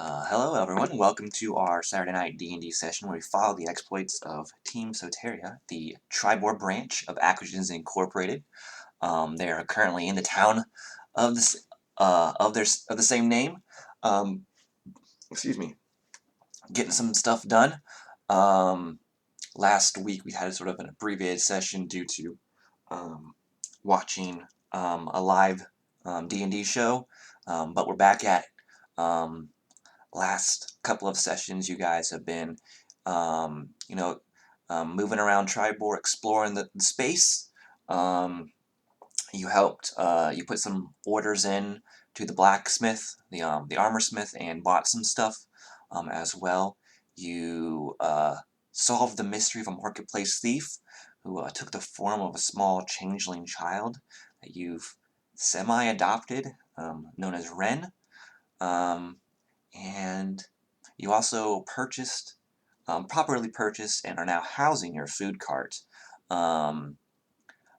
Hello everyone, welcome to our Saturday night D&D session where we follow the exploits of Team Soteria, the Tribor branch of Acquisitions Incorporated. They are currently in the town of the same name. Excuse me, getting some stuff done. Last week we had sort of an abbreviated session due to watching a live D&D show, but we're back at it. Last couple of sessions you guys have been moving around Tribor, exploring the space. You helped you put some orders in to the blacksmith, the armor smith, and bought some stuff as well. You solved the mystery of a marketplace thief who took the form of a small changeling child that you've semi-adopted, known as Ren. And you also properly purchased, and are now housing your food cart. But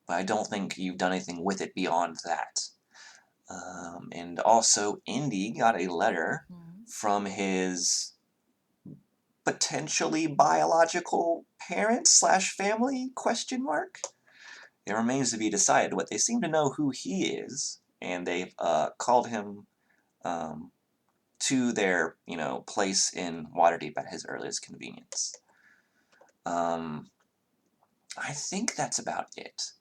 I don't think you've done anything with it beyond that. And also, Indy got a letter from his potentially biological parents/family, question mark. It remains to be decided, but they seem to know who he is, and they've called him to their, place in Waterdeep at his earliest convenience. I think that's about it.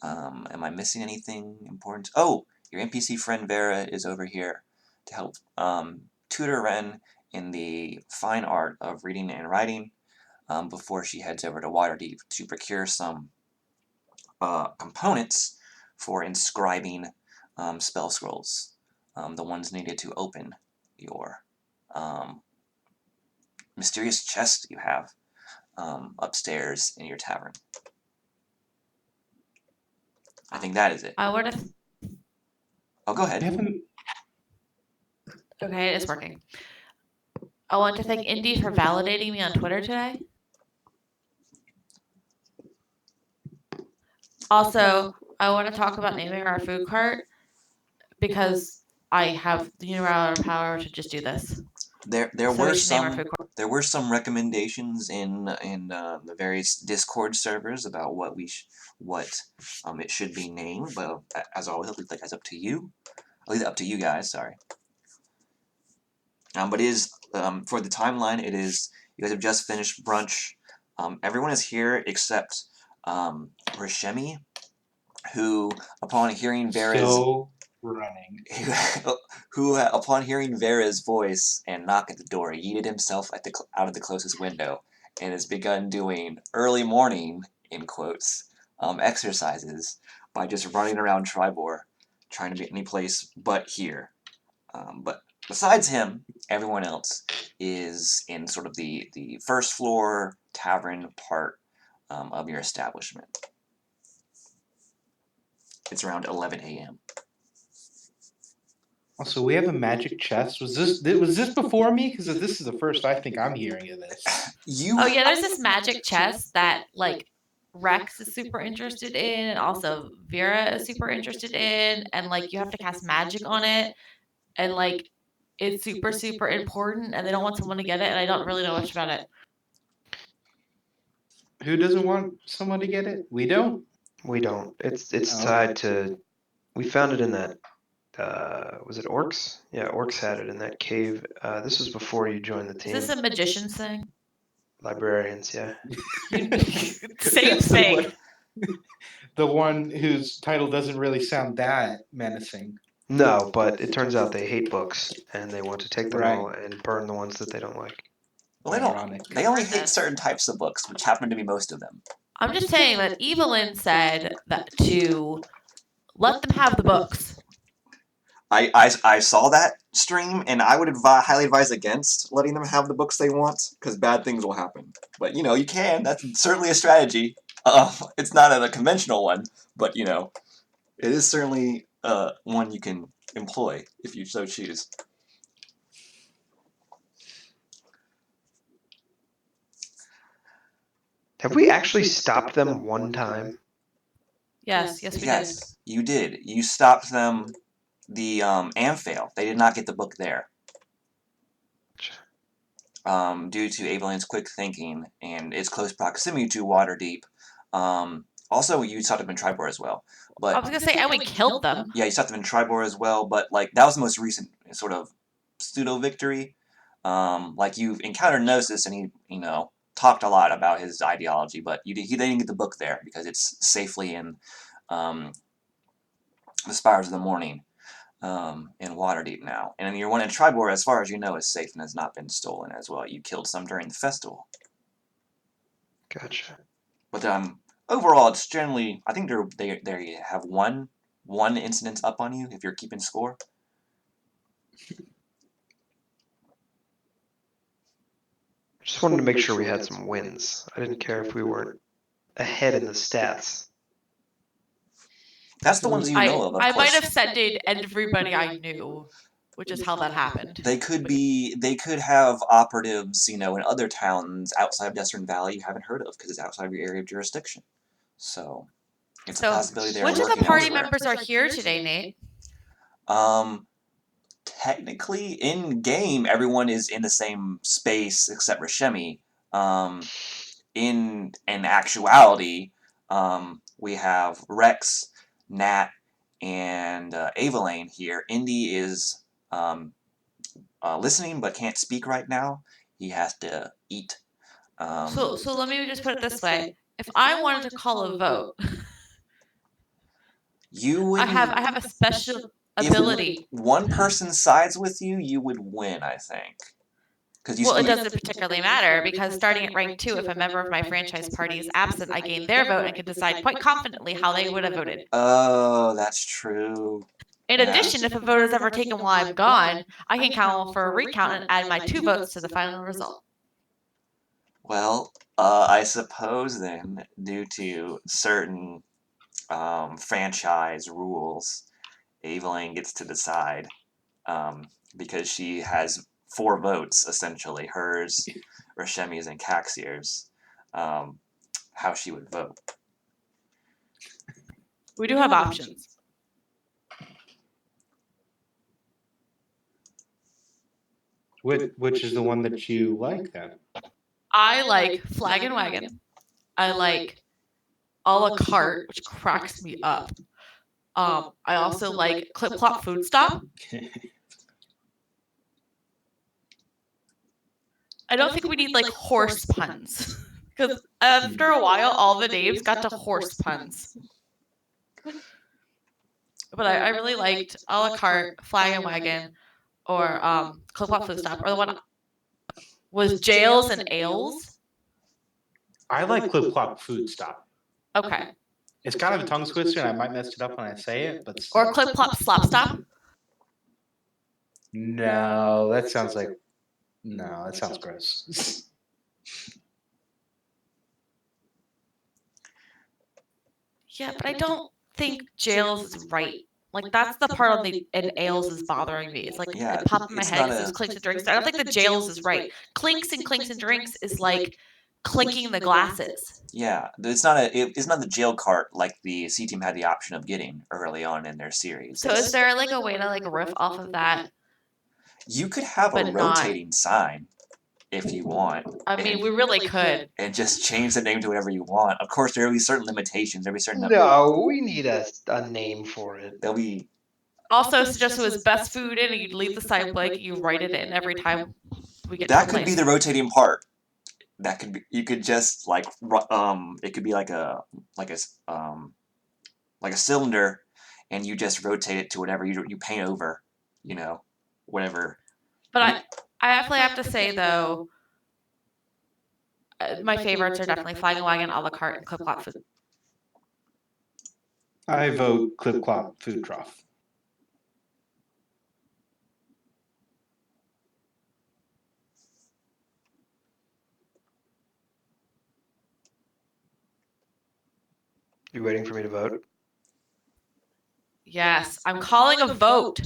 Am I missing anything important? Oh, your NPC friend Vera is over here to help tutor Ren in the fine art of reading and writing before she heads over to Waterdeep to procure some components for inscribing spell scrolls, the ones needed to open your mysterious chest you have upstairs in your tavern. I think that is it. I would have. Oh, go ahead. Okay, it's working. I want to thank Indy for validating me on Twitter today. Also, I want to talk about naming our food cart because I have the unilateral power to just do this. There were some recommendations in the various Discord servers about what it should be named, but as always, I'll leave that up to you. I'll leave that up to you guys. Sorry. But it is for the timeline. It is you guys have just finished brunch. Everyone is here except Rashemi, who upon hearing Vera's who upon hearing Vera's voice and knock at the door, yeeted himself out of the closest window and has begun doing early morning, in quotes, exercises by just running around Tribor, trying to be any place but here. But besides him, everyone else is in sort of the first floor tavern part of your establishment. It's around 11 a.m. Also, we have a magic chest. Was this before me? Because this is the first I think I'm hearing of this. There's this magic chest that Rex is super interested in, and also Vera is super interested in, and you have to cast magic on it, and it's super super important, and they don't want someone to get it, and I don't really know much about it. Who doesn't want someone to get it? We don't. We don't. It's tied to. We found it in that. Was it orcs? Yeah, orcs had it in that cave. This was before you joined the team. Is this a magician's thing? Librarians, yeah. Same thing. The one whose title doesn't really sound that menacing. No, but it turns out they hate books, and they want to take them all and burn the ones that they don't like. Well, they only hate certain types of books, which happen to be most of them. I'm just saying that Evelyn said that to let them have the books. I saw that stream, and I would highly advise against letting them have the books they want, because bad things will happen. But, you can. That's certainly a strategy. It's not a conventional one, but, it is certainly one you can employ if you so choose. Have we actually stopped them one time? Yes, we did. You did. You stopped them. The Amphail. They did not get the book there. due to Evelyn's quick thinking and its close proximity to Waterdeep. Also, you stopped them in Tribor as well. But I was gonna say, and we killed them. yeah, you stopped them in Tribor as well. But like that was the most recent sort of pseudo victory. Like you've encountered Gnosis, and he talked a lot about his ideology, but they didn't get the book there because it's safely in the Spires of the Morning. In Waterdeep now. And your one in Tribor, as far as you know, is safe and has not been stolen as well. You killed some during the festival. Gotcha. But overall, it's generally, I think they have one incident up on you if you're keeping score. Just wanted to make sure we had some wins. I didn't care if we weren't ahead in the stats. That's the ones you know of I course. might have sended everybody I knew, which is how that happened. They could have operatives, in other towns outside of Desert Valley you haven't heard of because it's outside of your area of jurisdiction. So it's a possibility they're which working of the party elsewhere. members are here today, Nate? Technically, in game, everyone is in the same space except Rashemi. In actuality, we have Rex, Nat, and Evelyn here. Indy is listening but can't speak right now. He has to eat. So let me just put it this way: if I wanted to call a vote, you would. I have a special ability. If one person sides with you, you would win, I think. Well, it doesn't particularly matter because starting at rank 2, if a member of my franchise party is absent, I gain their vote and can decide quite confidently how they would have voted. Oh, that's true. In addition, if a vote is ever taken while I'm gone, I can call for a recount and add my 2 votes to the final result. Well, I suppose then, due to certain franchise rules, Evelyn gets to decide because she has 4 votes, essentially, hers, Rashemi's, and Caxier's, how she would vote. We do have options. Which is the one that you like then? I like Flag and Wagon. I like a la carte, which cracks me up. I also like Clip Clop Food Stop. I don't think we need like horse puns because after a while, all the names got to horse puns. But I really liked a la carte, Flag and Wagon, or Clip Clop Food Stop, or the one was Jails and Ales. I like Clip Clop Food Stop. Okay. It's kind of a tongue twister, and I might mess it up when I say it, but or Clip Clop Slop Stop. No, that sounds like that sounds gross. Yeah, but I don't think Jails is right. Like that's the part on the and Ales is bothering me. It's like it popped in my head because it was clinks and drinks. I don't think the Jails is right. Clinks and drinks is like clinking the glasses. Yeah, it's not the jail cart like the C team had the option of getting early on in their series. So is there like a way to like riff off of that? You could have a rotating sign if you want. I mean, we really could. And just change the name to whatever you want. Of course, there will be certain limitations. There'll be certain. No, we need a name for it. There'll be. Also, suggest it was best food in, and you'd leave the sign blank. You write it in every time we get. That could be the rotating part. That could be. You could just like It could be like a cylinder, and you just rotate it to whatever you paint over. Whatever. But I definitely have to say though, my favorites are definitely Flag and Wagon, a la carte, and Clip Clop Food. I vote Clip Clop Food Trough. You waiting for me to vote? Yes, I'm calling a vote.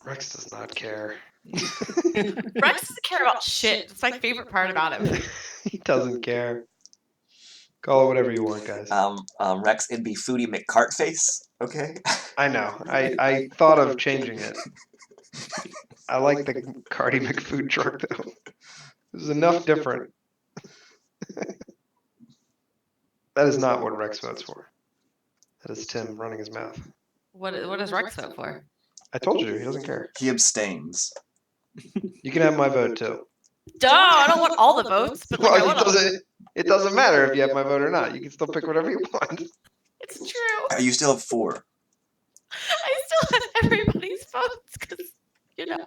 Rex does not care. Rex doesn't care about shit. It's my favorite part about him. He doesn't care. Call it whatever you want, guys. Rex, it'd be Foodie McCartface, okay? I know. I thought of changing it. I like the Cardi McFood truck though. This is enough different. That is not what Rex votes for. That is Tim running his mouth. What does Rex vote for? I told you, he doesn't care. He abstains. You can have my vote too. Duh, I don't want all the votes, but like, I Well, want it doesn't matter if you have my vote or not. You can still pick whatever you want. It's true. You still have 4. I still have everybody's votes because, you know.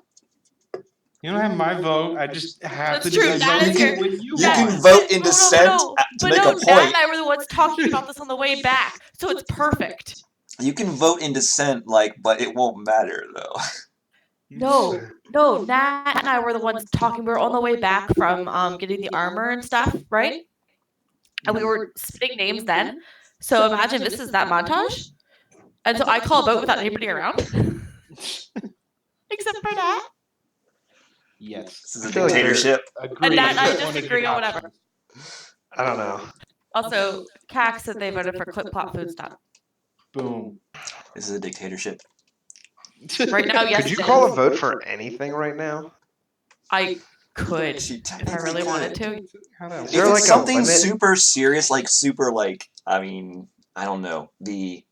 You don't have my vote. I just have That's to true. That vote is your- what you You That- can want. vote in No, dissent to but make no, a Nat point. and I were the ones talking about this on the way back, so it's perfect. You can vote in dissent, but it won't matter though. No, Nat and I were the ones talking. We were on the way back from getting the armor and stuff, right? And we were spitting names then. So imagine this is that montage. And so I call a vote without anybody around. Except for Nat. Yes. This is a I feel like dictatorship. Agreed. And Nat and I One of disagree your on whatever. options. I don't know. Also, Cax said they voted for Clip Clop Food Stop. Boom. This is a dictatorship. Right now, yes, Could you it call is. a vote for anything right now? I could, She if I technically really could. wanted to. How that Is If there it's like a something limit? super serious, I don't know.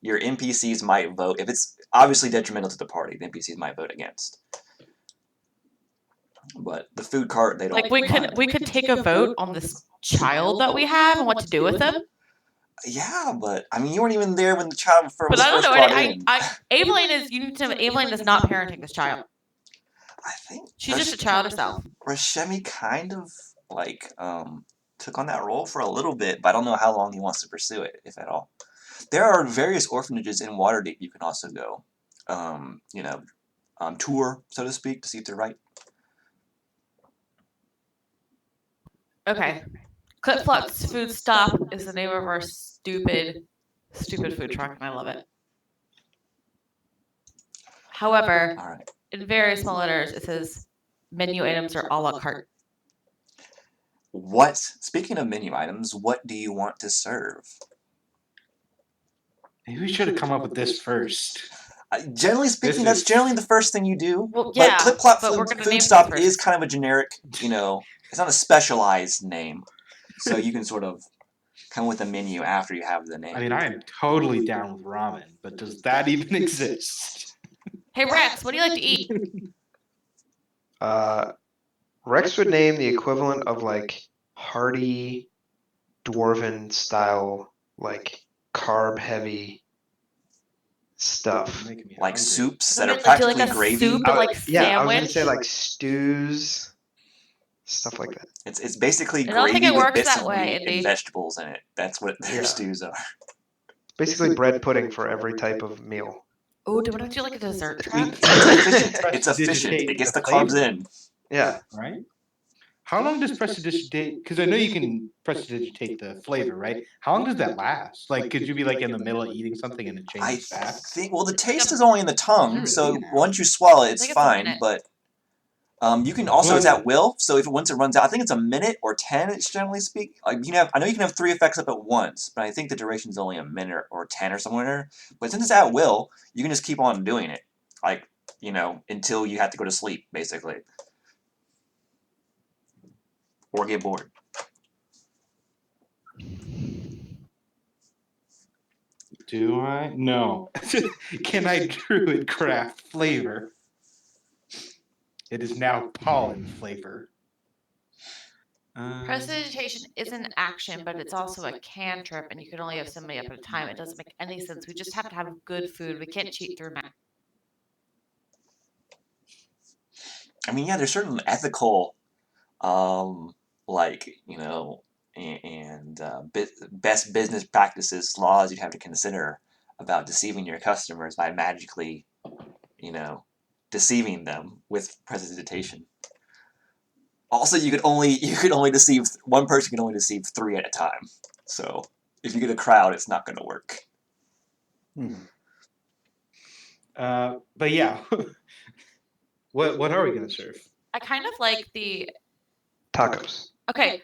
Your NPCs might vote. If it's obviously detrimental to the party, the NPCs might vote against. But the food cart, they don't. Like we could take a vote on this child that we have and what to do with him. Yeah, but you weren't even there when the child was But I don't first know. brought in. Evelyn is. You need to know. Evelyn is not parenting this child. I think She's just a child herself. Rashemi kind of took on that role for a little bit, but I don't know how long he wants to pursue it, if at all. There are various orphanages in Waterdeep you can also go, tour, so to speak, to see if they're right. Okay. Clip Flop's Food Stop is the name of our stupid food truck, and I love it. However, All right. in very small letters, it says menu items are a la carte. Speaking of menu items, what do you want to serve? Maybe we should have come up with this first. Generally speaking, This that's is- generally the first thing you do. Well, yeah, but Clip Clop but we're gonna Food name Stop things is first. kind of a generic, it's not a specialized name. So you can sort of come with a menu after you have the name. I mean, I am totally down with ramen, but does that even exist? Hey Rex, what do you like to eat? Rex would name the equivalent of like hearty dwarven style, like carb heavy stuff. Making me Like hungry. soups Doesn't that are it like do like practically a gravy. soup, but like Yeah, I was gonna sandwich? say like stews, stuff like that. It's basically I don't think gravy it with works bits that of way, meat Indy. and vegetables in it. That's what their Yeah. stews are. Basically bread pudding for every type of meal. Oh, do we have to do like a dessert We track? It's efficient. It's prestidigitate efficient. It gets the flavor, carbs in. Yeah. right? How long does prestidigitate? Because I know you can prestidigitate the flavor, right? How long does that last? Like, could you be like in the middle of eating something and it I changes fast? think. Well, the taste is only in the tongue, Is it so really? once you swallow it, I it's think it's a fine. minute. But you can also Well, it's at will. So once it runs out, I think it's a minute or 10. It's generally speak. Like I know you can have 3 effects up at once, but I think the duration is only a minute or 10 or somewhere. But since it's at will, you can just keep on doing it, until you have to go to sleep, basically, or get bored. Do I? No. Can I druid craft flavor? It is now pollen flavor. Prestidigitation is an action, but it's also a cantrip, and you can only have somebody up at a time. It doesn't make any sense. We just have to have good food. We can't cheat through math. Yeah, there's certain ethical, and best business practices, laws you'd have to consider about deceiving your customers by magically, deceiving them with prestidigitation. Also, you could only deceive one person. Can only deceive 3 at a time. So if you get a crowd, it's not going to work. But yeah, what are we gonna serve? I kind of like the Tacos. okay.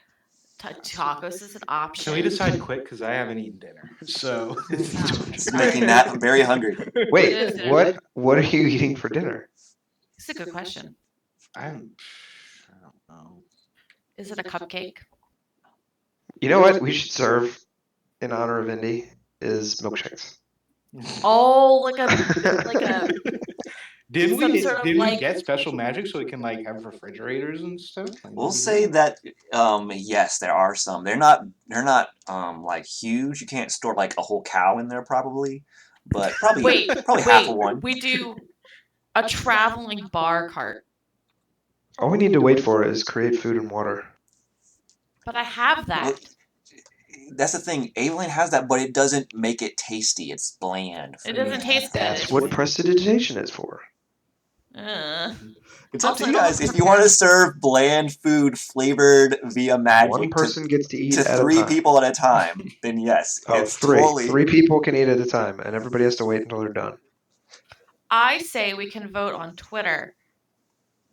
Tacos is an option. Can we decide quick? Because I haven't eaten dinner, so It's making that very hungry. Wait, what are you eating for dinner? It's a good question. I don't know. Is it a cupcake? You know what we should serve in honor of Indy is milkshakes. Oh, like a Didn't some we sort of, didn't we like- get special magic so we can like have refrigerators and stuff? Like, We'll what is say that? that yes, there are some. They're not like huge. You can't store like a whole cow in there probably, but probably half of one. We do a traveling bar cart. All we need to wait for is create food and water. But I have that. Well, that's the thing. Evelyn has that, but it doesn't make it tasty. It's bland. It doesn't taste good. That's what prestidigitation is for. It's up Also, to I you don't guys. look If you want to prepared. serve bland food flavored via magic One person gets to eat to at a 3 time. people at a time, then yes, Oh, it's three. totally. 3 people can eat at a time, and everybody has to wait until they're done. I say we can vote on Twitter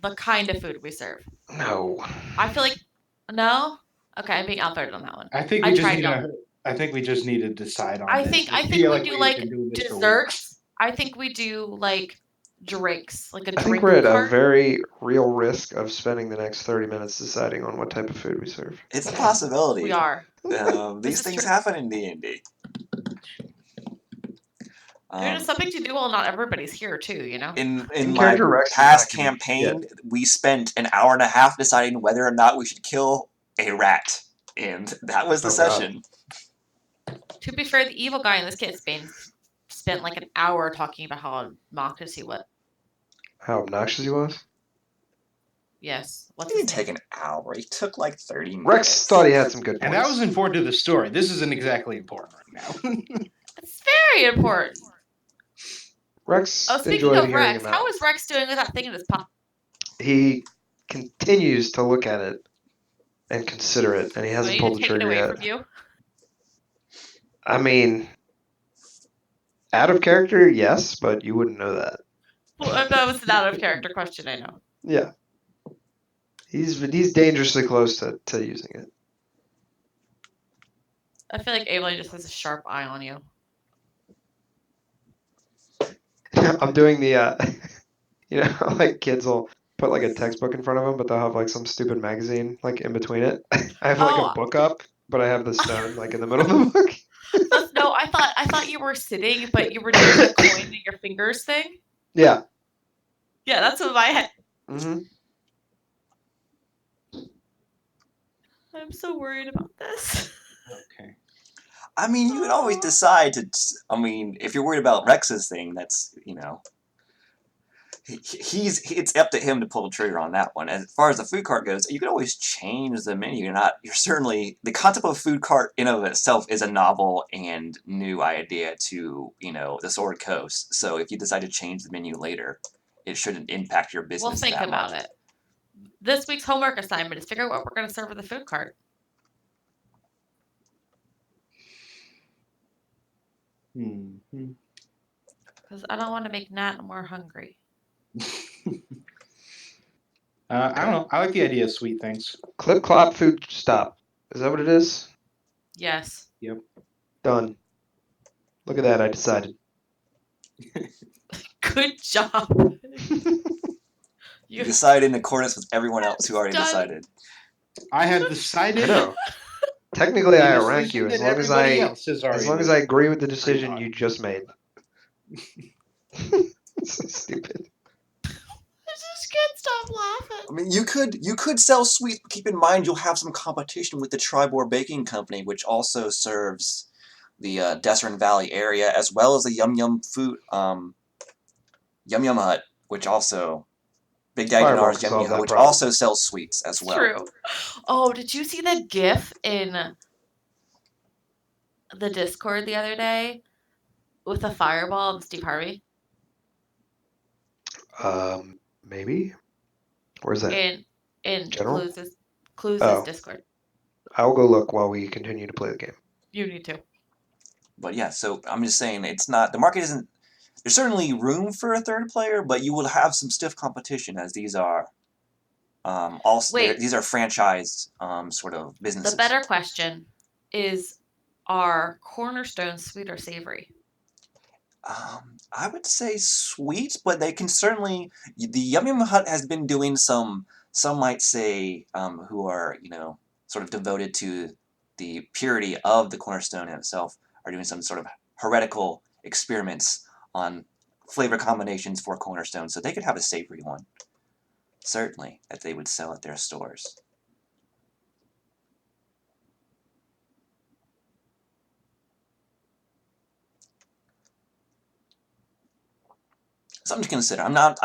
the kind of food we serve. No. I feel like no. Okay, I'm being outvoted on that one. I think I we just tried need no. to. I think we just need to decide on I this. think I we feel do we've like been doing this for weeks. desserts. I think we do like drinks, like a I drink think we're at a cart. very real risk of spending the next 30 minutes deciding on what type of food we serve. It's a possibility. We are. These is things true. happen in D&D. There's just something to do while not everybody's here too, you know? In In my character, Rex is past not gonna campaign, we spent an hour and a half deciding whether or not we should kill a rat, and that was the Oh, God. session. To be fair, the evil guy in this case spent like an hour talking about how obnoxious he was. How obnoxious he was? Yes. What's It his didn't name? take an hour. It took like 30 minutes. Rex thought he had some good points. And that was important to the story. This isn't exactly important right now. It's very important. Rex Oh, speaking enjoyed of hearing Rex, him how out. is Rex doing with that thing in his pocket? He continues to look at it and consider it, and he Do I hasn't need pulled to the take it trigger away yet. from you? I mean, out of character, yes, but you wouldn't know that. Well, that was an out of character question, I know. Yeah. He's dangerously close to using it. I feel like Evelyn just has a sharp eye on you. I'm doing the, you know, how, like kids will put like a textbook in front of them, but they'll have like some stupid magazine like in between it. I have like Oh. a book up, but I have the stone like in the middle of the book. No, I thought you were sitting, but you were doing the coin in your fingers thing. Yeah. Yeah, that's what my head. Mm-hmm. I'm so worried about this. Okay. I mean, you can always decide to. I mean, if you're worried about Rex's thing, that's it's up to him to pull the trigger on that one. As far as the food cart goes, you can always change the menu. You're certainly the concept of a food cart in of itself is a novel and new idea to the Sword Coast. So if you decide to change the menu later, it shouldn't impact your business. We'll think that about much. it. This week's homework assignment is figure out what we're going to serve at the food cart. Mm-hmm. Because I don't want to make Nat more hungry. I don't know. I like the idea of sweet things. Clip Clop food stop. Is that what it is? Yes. Done. Look at that. I decided. Good job. You decide in accordance with everyone else who already Done. decided. I have I decided. know. Technically, the I outrank you decision as that long as everybody else has as already long as I agree with the agreed decision on. you just made. So stupid. I just can't stop laughing. I mean, you could sell sweets, but keep in mind you'll have some competition with the Tribor Baking Company, which also serves the Desert Valley area, as well as the Yum Yum Hut, which also Big Daddy Fireball Dinar's can Yum solve Yum Hut, that which problem. also sells sweets as well. True. Oh, did you see that GIF in the Discord the other day with the fireball and Steve Harvey? Maybe. Where's that? In General? Clues' Oh. Discord. I'll go look while we continue to play the game. You need to. But yeah, so I'm just saying it's not the market isn't. There's certainly room for a third player, but you will have some stiff competition as these are. These are franchised sort of businesses. The better question is, are cornerstones sweet or savory? I would say sweet, but they can certainly. The Yum Yum Hut has been doing some Some might say who are, sort of devoted to the purity of the cornerstone itself are doing some sort of heretical experiments on flavor combinations for cornerstone, so they could have a savory one, certainly, that they would sell at their stores. Something to consider. I'm not,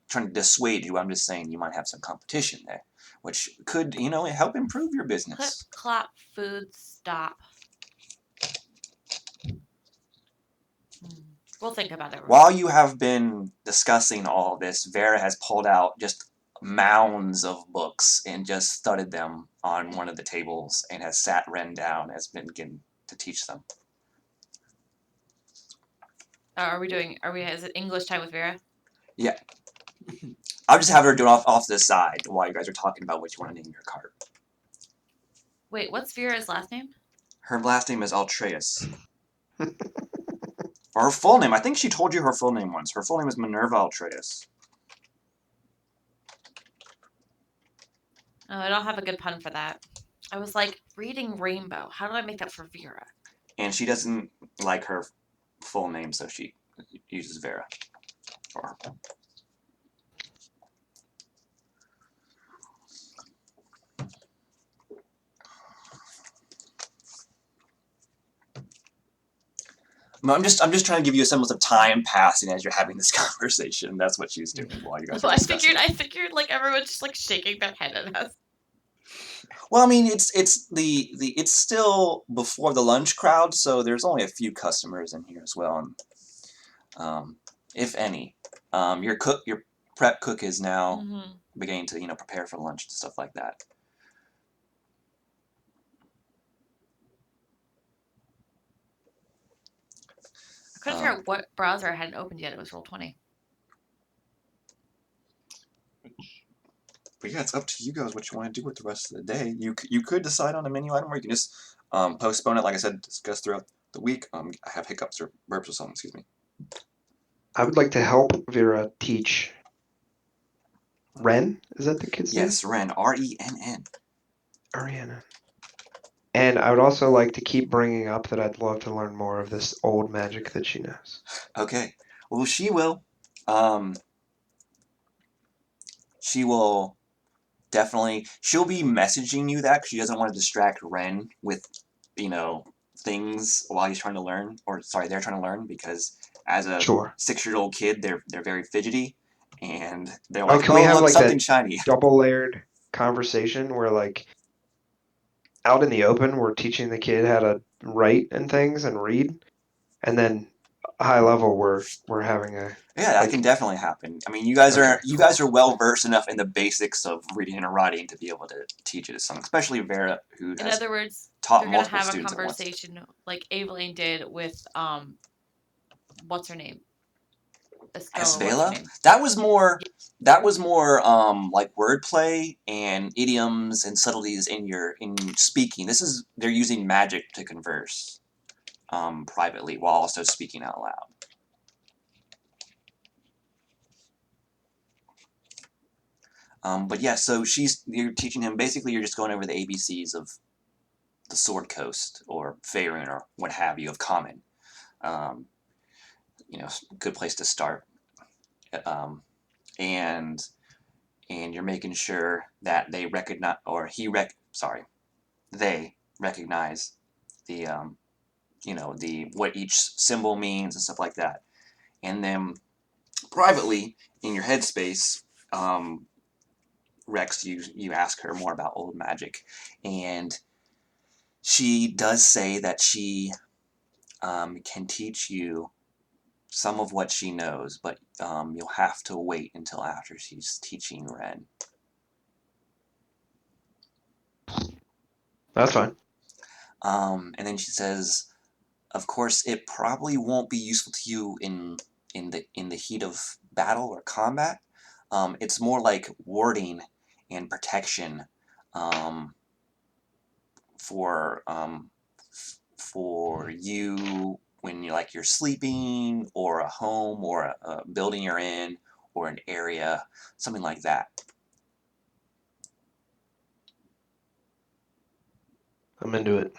trying to dissuade you. I'm just saying you might have some competition there, which could, help improve your Put business. Clop food stop. We'll think about it. While you have been discussing all this, Vera has pulled out just mounds of books and just studied them on one of the tables and has sat Ren down and has been beginning to teach them. Is it English time with Vera? Yeah. I'll just have her do it off to the side while you guys are talking about what you want to name your cart. Wait, what's Vera's last name? Her last name is Altreus. Or her full name. I think she told you her full name once. Her full name is Minerva Altreus. Oh, I don't have a good pun for that. I was like, reading Rainbow. How do I make that for Vera? And she doesn't like her full name, so she uses Vera. Or I'm just trying to give you a semblance of time passing as you're having this conversation. That's what she's doing while you guys are discussing. I figured like everyone's just like shaking their head at us. Well, I mean, it's still before the lunch crowd, so there's only a few customers in here as well, and if any, your prep cook is now beginning to prepare for lunch and stuff like that. I couldn't figure out what browser I hadn't opened yet. It was Roll20. But yeah, it's up to you guys what you want to do with the rest of the day. You could decide on a menu item, or you can just postpone it, like I said, discuss throughout the week. I have hiccups or burps or something, excuse me. I would like to help Vera teach Ren. Is that the kid's name? Yes, Ren. R-E-N-N. Ariana. And I would also like to keep bringing up that I'd love to learn more of this old magic that she knows. Okay. Well, she will. She will definitely. She'll be messaging you that because she doesn't want to distract Ren with, things while he's trying to learn. Or sorry, they're trying to learn because as a Sure. 6-year-old kid, they're very fidgety and they're Oh, like, can we have look, like something that shiny. double layered conversation where like out in the open we're teaching the kid how to write and things and read, and then high level we're having a Yeah, that can definitely happen. I mean, you guys are well versed enough in the basics of reading and writing to be able to teach it to someone, especially Vera, who In has other words, taught you're gonna multiple have a students at once. conversation like Aveline did with what's her name? Estelle, what's her Esvela? name? That was more like wordplay and idioms and subtleties in speaking. They're using magic to converse privately while also speaking out loud. But yeah, so you're teaching him, basically you're just going over the ABCs of the Sword Coast or Faerun or what have you of common. Um, good place to start. And you're making sure that they recognize, or they recognize the what each symbol means and stuff like that. And then privately in your headspace, Rex, you ask her more about old magic, and she does say that she can teach you some of what she knows, but you'll have to wait until after she's teaching Ren. That's fine. And then she says, of course, it probably won't be useful to you in the heat of battle or combat. It's more like warding and protection for you when you're sleeping, or a home, or a building you're in, or an area, something like that. I'm into it.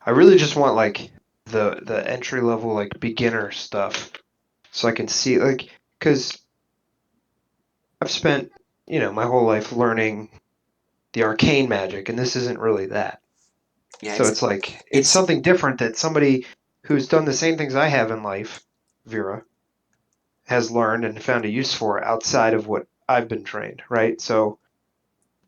I really just want like the entry level like beginner stuff, so I can see like because I've spent my whole life learning the arcane magic, and this isn't really that. Yeah, So it's like it's it's something different that somebody who's done the same things I have in life, Vera, has learned and found a use for outside of what I've been trained, right? So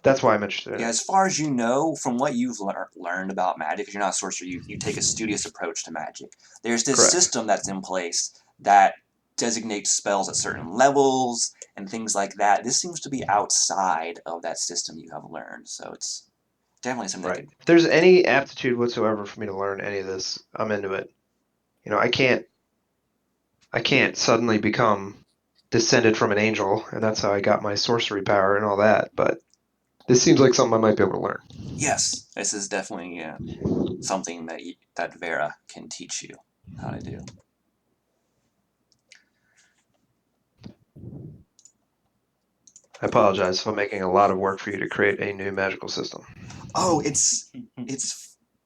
that's why I'm interested in yeah. it. As far as you know, from what you've learned about magic, because you're not a sorcerer, you take a studious approach to magic. There's this Correct. system that's in place that designates spells at certain levels and things like that. This seems to be outside of that system you have learned, so it's definitely something that Right. could. If there's any aptitude whatsoever for me to learn any of this, I'm into it. I can't suddenly become descended from an angel, and that's how I got my sorcery power and all that, but this seems like something I might be able to learn. Yes, this is definitely something that Vera can teach you how to do. I apologize if I'm making a lot of work for you to create a new magical system. Oh, it's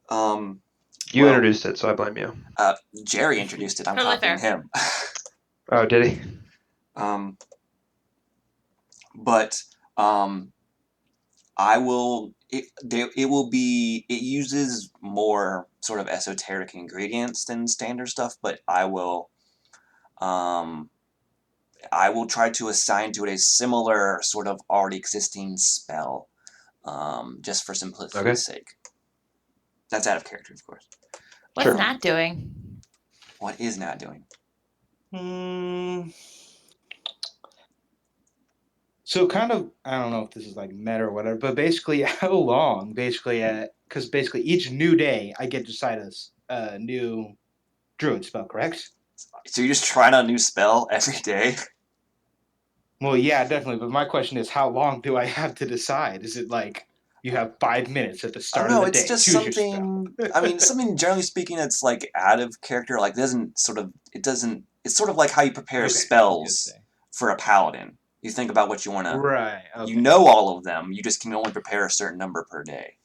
um You well, introduced it, so I blame you. Jerry introduced it. I'm Totally copying fair. him. Oh, did he? um, but I will. It will be. It uses more sort of esoteric ingredients than standard stuff, but Um, I will try to assign to it a similar sort of already existing spell, just for Okay. simplicity's sake. That's out of character, of course. What's Sure. Nat doing? What is Nat doing? So kind of, I don't know if this is like meta or whatever, but basically, how long? Basically, because basically each new day I get to decide a new druid spell, correct? So you're just trying out a new spell every day? Well, yeah, definitely. But my question is, how long do I have to decide? Is it like you have 5 minutes at the Oh start of no, the it's day? just Choose your spell. something. I mean, something generally speaking that's like out of character. Like doesn't sort of. It doesn't. It's sort of like how you prepare Okay, spells for a paladin. You think about what you want to. right. You Okay. know all of them. You just can only prepare a certain number per day.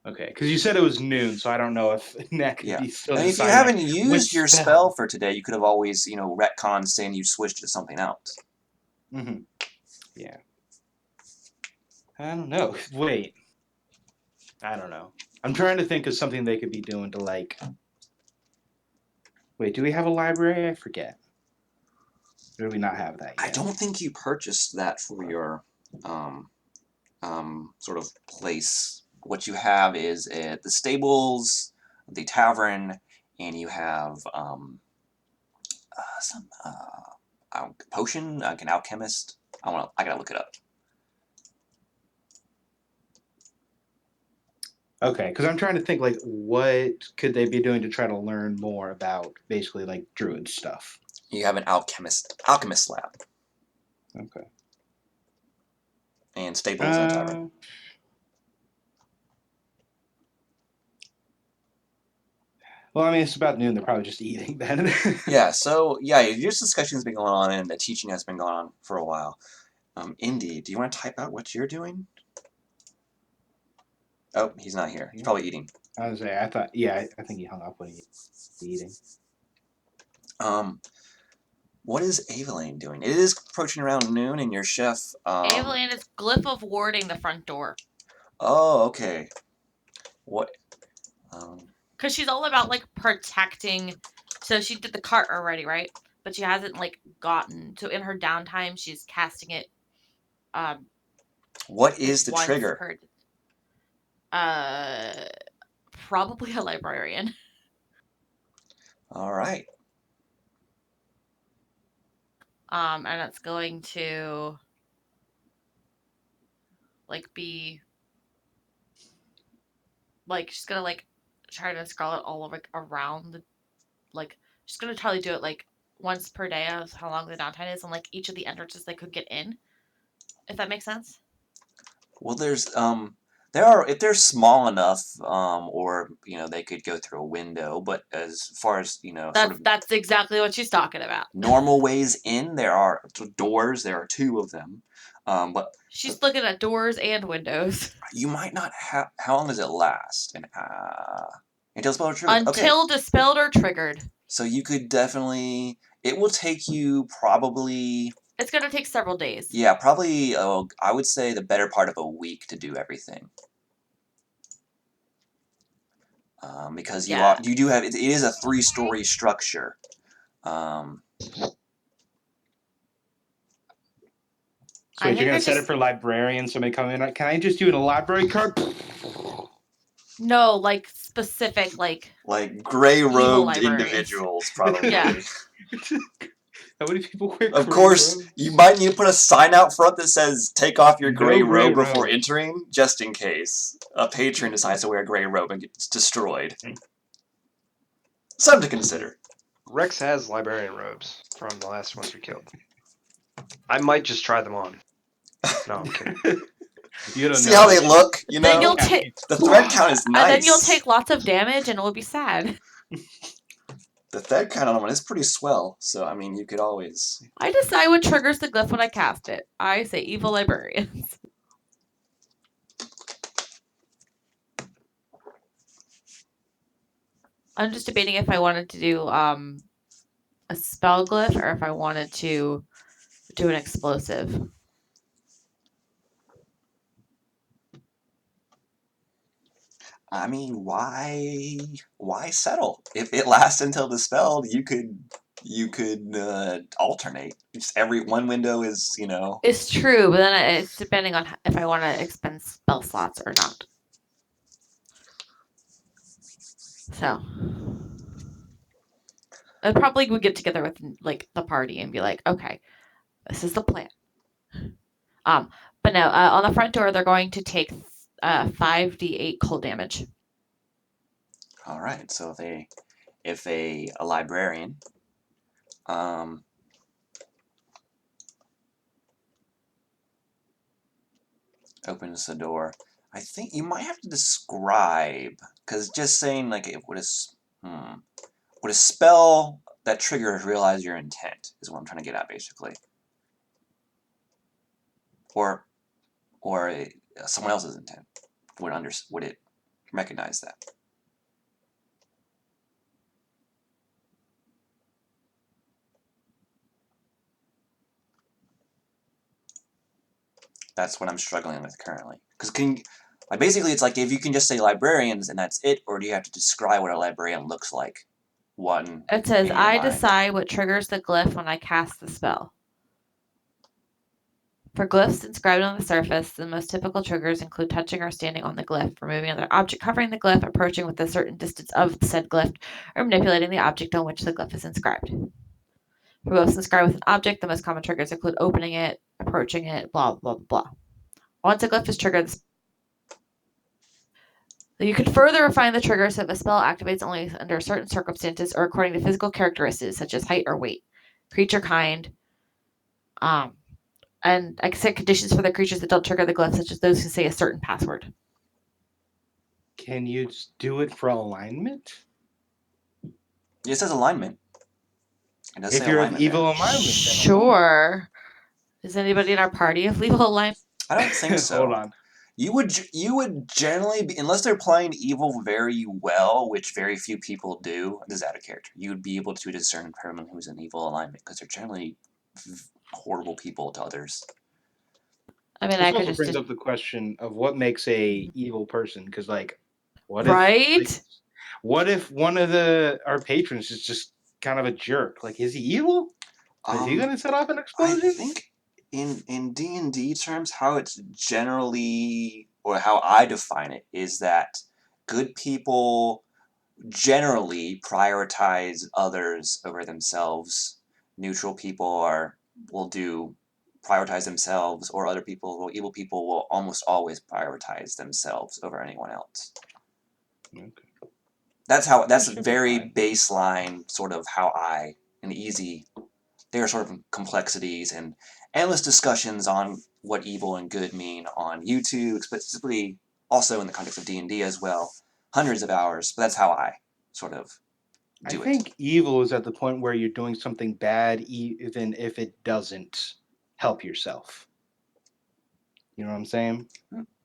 Okay, because you said it was noon, so I don't know if that could Yeah. be still I mean, if you deciding like haven't which used your spell spell. for today, you could have always, retconned saying you switched to something else. Mm-hmm. Yeah. I don't know. Wait. I don't know. I'm trying to think of something they could be doing to like. Wait, do we have a library? I forget. Or do we not have that I yet? don't think you purchased that for your um, sort of place. What you have is the stables, the tavern, and you have some potion, like an alchemist. I gotta look it up. Okay, because I'm trying to think like what could they be doing to try to learn more about basically like druid stuff. You have an alchemist lab, Okay. and stables and tavern. Well, I mean, it's about noon. They're probably just eating then. Yeah. So yeah, your discussion's been going on, and the teaching has been going on for a while. Indy, do you want to type out what you're doing? Oh, he's not here. He's probably eating. I was say, I thought, yeah, I think he hung up when he eating. What is Evelyn doing? It is approaching around noon, and your chef. Evelyn is glyph of warding the front door. Oh, okay. What? Because she's all about like protecting. So she did the cart already, right? But she hasn't like gotten. So in her downtime, she's casting it. What is the Once trigger? per. Probably a librarian. All right. And it's going to like be like she's gonna like try to scroll it all over like, around the like she's gonna try to do it like once per day of how long the downtime is and like each of the entrances they could get in. If that makes sense. Well, there's if they're small enough, or they could go through a window. But as far as sort of That's exactly what she's talking about. normal ways in, there are doors. There are two of them, but She's looking at doors and windows. you might not have. How long does it last? Until spell or triggered. Okay, Until dispelled or triggered. so you could definitely. It will take you probably. It's gonna take several days. Yeah, probably. I would say the better part of a week to do everything. Because Yeah. you do have it is a 3-story structure. So I wait, you're think gonna I set it just- for librarians. Somebody come in. Can I just do a library card? No, like specific, like Like gray-robed librarians. individuals, probably. Yeah. How many people wear Of gray course, robes? you might need to put a sign out front that says "Take off your No gray gray robe before robe. entering," just in case a patron decides to wear a gray robe and gets destroyed. Something to consider. Rex has librarian robes from the last ones we killed. I might just try them on. No, I'm kidding. You don't See know. how they look, Then you'll take, The thread count is nice. and then you'll take lots of damage, and we'll be sad. The thread count on one is pretty swell, so I mean, you could always. I decide what triggers the glyph when I cast it. I say evil librarians. I'm just debating if I wanted to do a spell glyph or if I wanted to do an explosive. I mean, why settle? If it lasts until dispelled, you could alternate. Just every one window is, It's true, but then it's depending on if I want to expend spell slots or not. So I probably would get together with like the party and be like, okay, this is the plan. But no, on the front door they're going to take 5d8 cold damage. All right. So if a librarian, opens the door, I think you might have to describe, because just saying like would a spell that triggers realize your intent is what I'm trying to get at, basically, or someone else's intent would it recognize that? That's what I'm struggling with currently. Because basically it's like if you can just say librarians and that's it, or do you have to describe what a librarian looks like? It says, in your I mind. decide what triggers the glyph when I cast the spell. For glyphs inscribed on the surface, the most typical triggers include touching or standing on the glyph, removing another object covering the glyph, approaching with a certain distance of said glyph, or manipulating the object on which the glyph is inscribed. For glyphs inscribed with an object, the most common triggers include opening it, approaching it, blah, blah, blah. Once a glyph is triggered, you can further refine the trigger so that the spell activates only under certain circumstances or according to physical characteristics such as height or weight, creature kind, and I can set conditions for the creatures that don't trigger the glyph, such as those who say a certain password. Can you do it for alignment? It says alignment. It does If say you're alignment of evil there. alignment, then Sure. Is anybody in our party of evil alignment? I don't think so. Hold on. You would generally be, unless they're playing evil very well, which very few people do. This is out of character. You would be able to discern someone who's in evil alignment because they're generally horrible people to others. I mean, This I could also just brings up the question of what makes a evil person. Because what right? if what if one of our patrons is just kind of a jerk? Like, is he evil? Is he going to set off an explosion? I think in D&D terms, how it's generally, or how I define it, is that good people generally prioritize others over themselves. Neutral people will prioritize themselves, or other people, well, evil people will almost always prioritize themselves over anyone else. Okay. That's a should be very fine. baseline sort of how there are sort of complexities and endless discussions on what evil and good mean on YouTube, specifically also in the context of D&D as well, hundreds of hours. But that's how I sort of I do it. think evil is at the point where you're doing something bad, even if it doesn't help yourself. You know what I'm saying?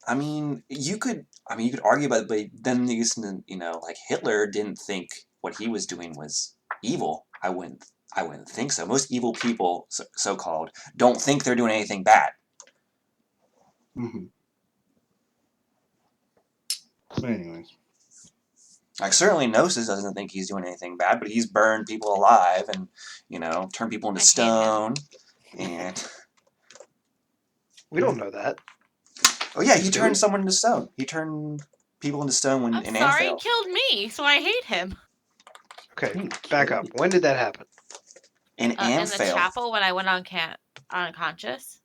I mean, you could argue about it, but then like Hitler didn't think what he was doing was evil. I wouldn't think so. Most evil people, so-called, don't think they're doing anything bad. Mm-hmm. So anyways. Like, certainly Gnosis doesn't think he's doing anything bad, but he's burned people alive and, turned people into I hate him. stone. And We don't know that. oh yeah, he Do turned we? someone into stone. He turned people into stone I'm in sorry, he Anfield. killed me, so I hate him. Okay, back up. When did that happen? In In the Anfield. chapel when I went unconscious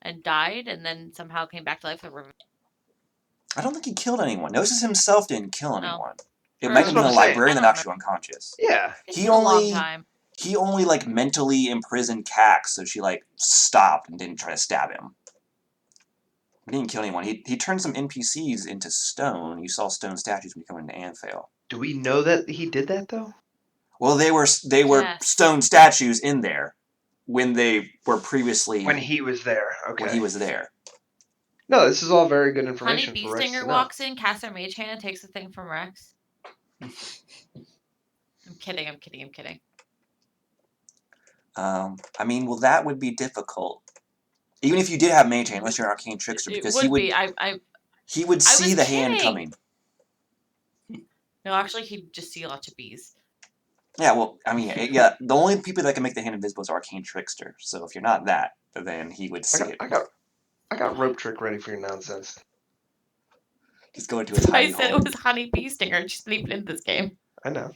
and died, and then somehow came back to life. I don't think he killed anyone. Gnosis himself didn't kill No. anyone. It Or- might have That's been what the I'm saying. librarian that I don't knocked you unconscious. Yeah. It's He been a long only time. he only like mentally imprisoned Cax, so she like stopped and didn't try to stab him. He didn't kill anyone. He turned some NPCs into stone. You saw stone statues when you come into Anfield. Do we know that he did that though? Well, they were Yes. stone statues in there when they were previously When he was there. Okay. when he was there. No, this is all very good Honey information for Rex Beestinger to know. walks in, casts her mage hand, and takes the thing from Rex. I'm kidding. I mean, well, that would be difficult. Even if you did have mage hand, unless you're an arcane trickster, It because would he would be. he would I see was the hand kidding. coming. No, actually, he'd just see lots of bees. Yeah, well, I mean, yeah, the only people that can make the hand invisible is arcane trickster. So if you're not that, then he would see it. I got rope trick ready for your nonsense. He's going to his I hidey said hole. it was Honey Beestinger. She's sleeping in this game. I know.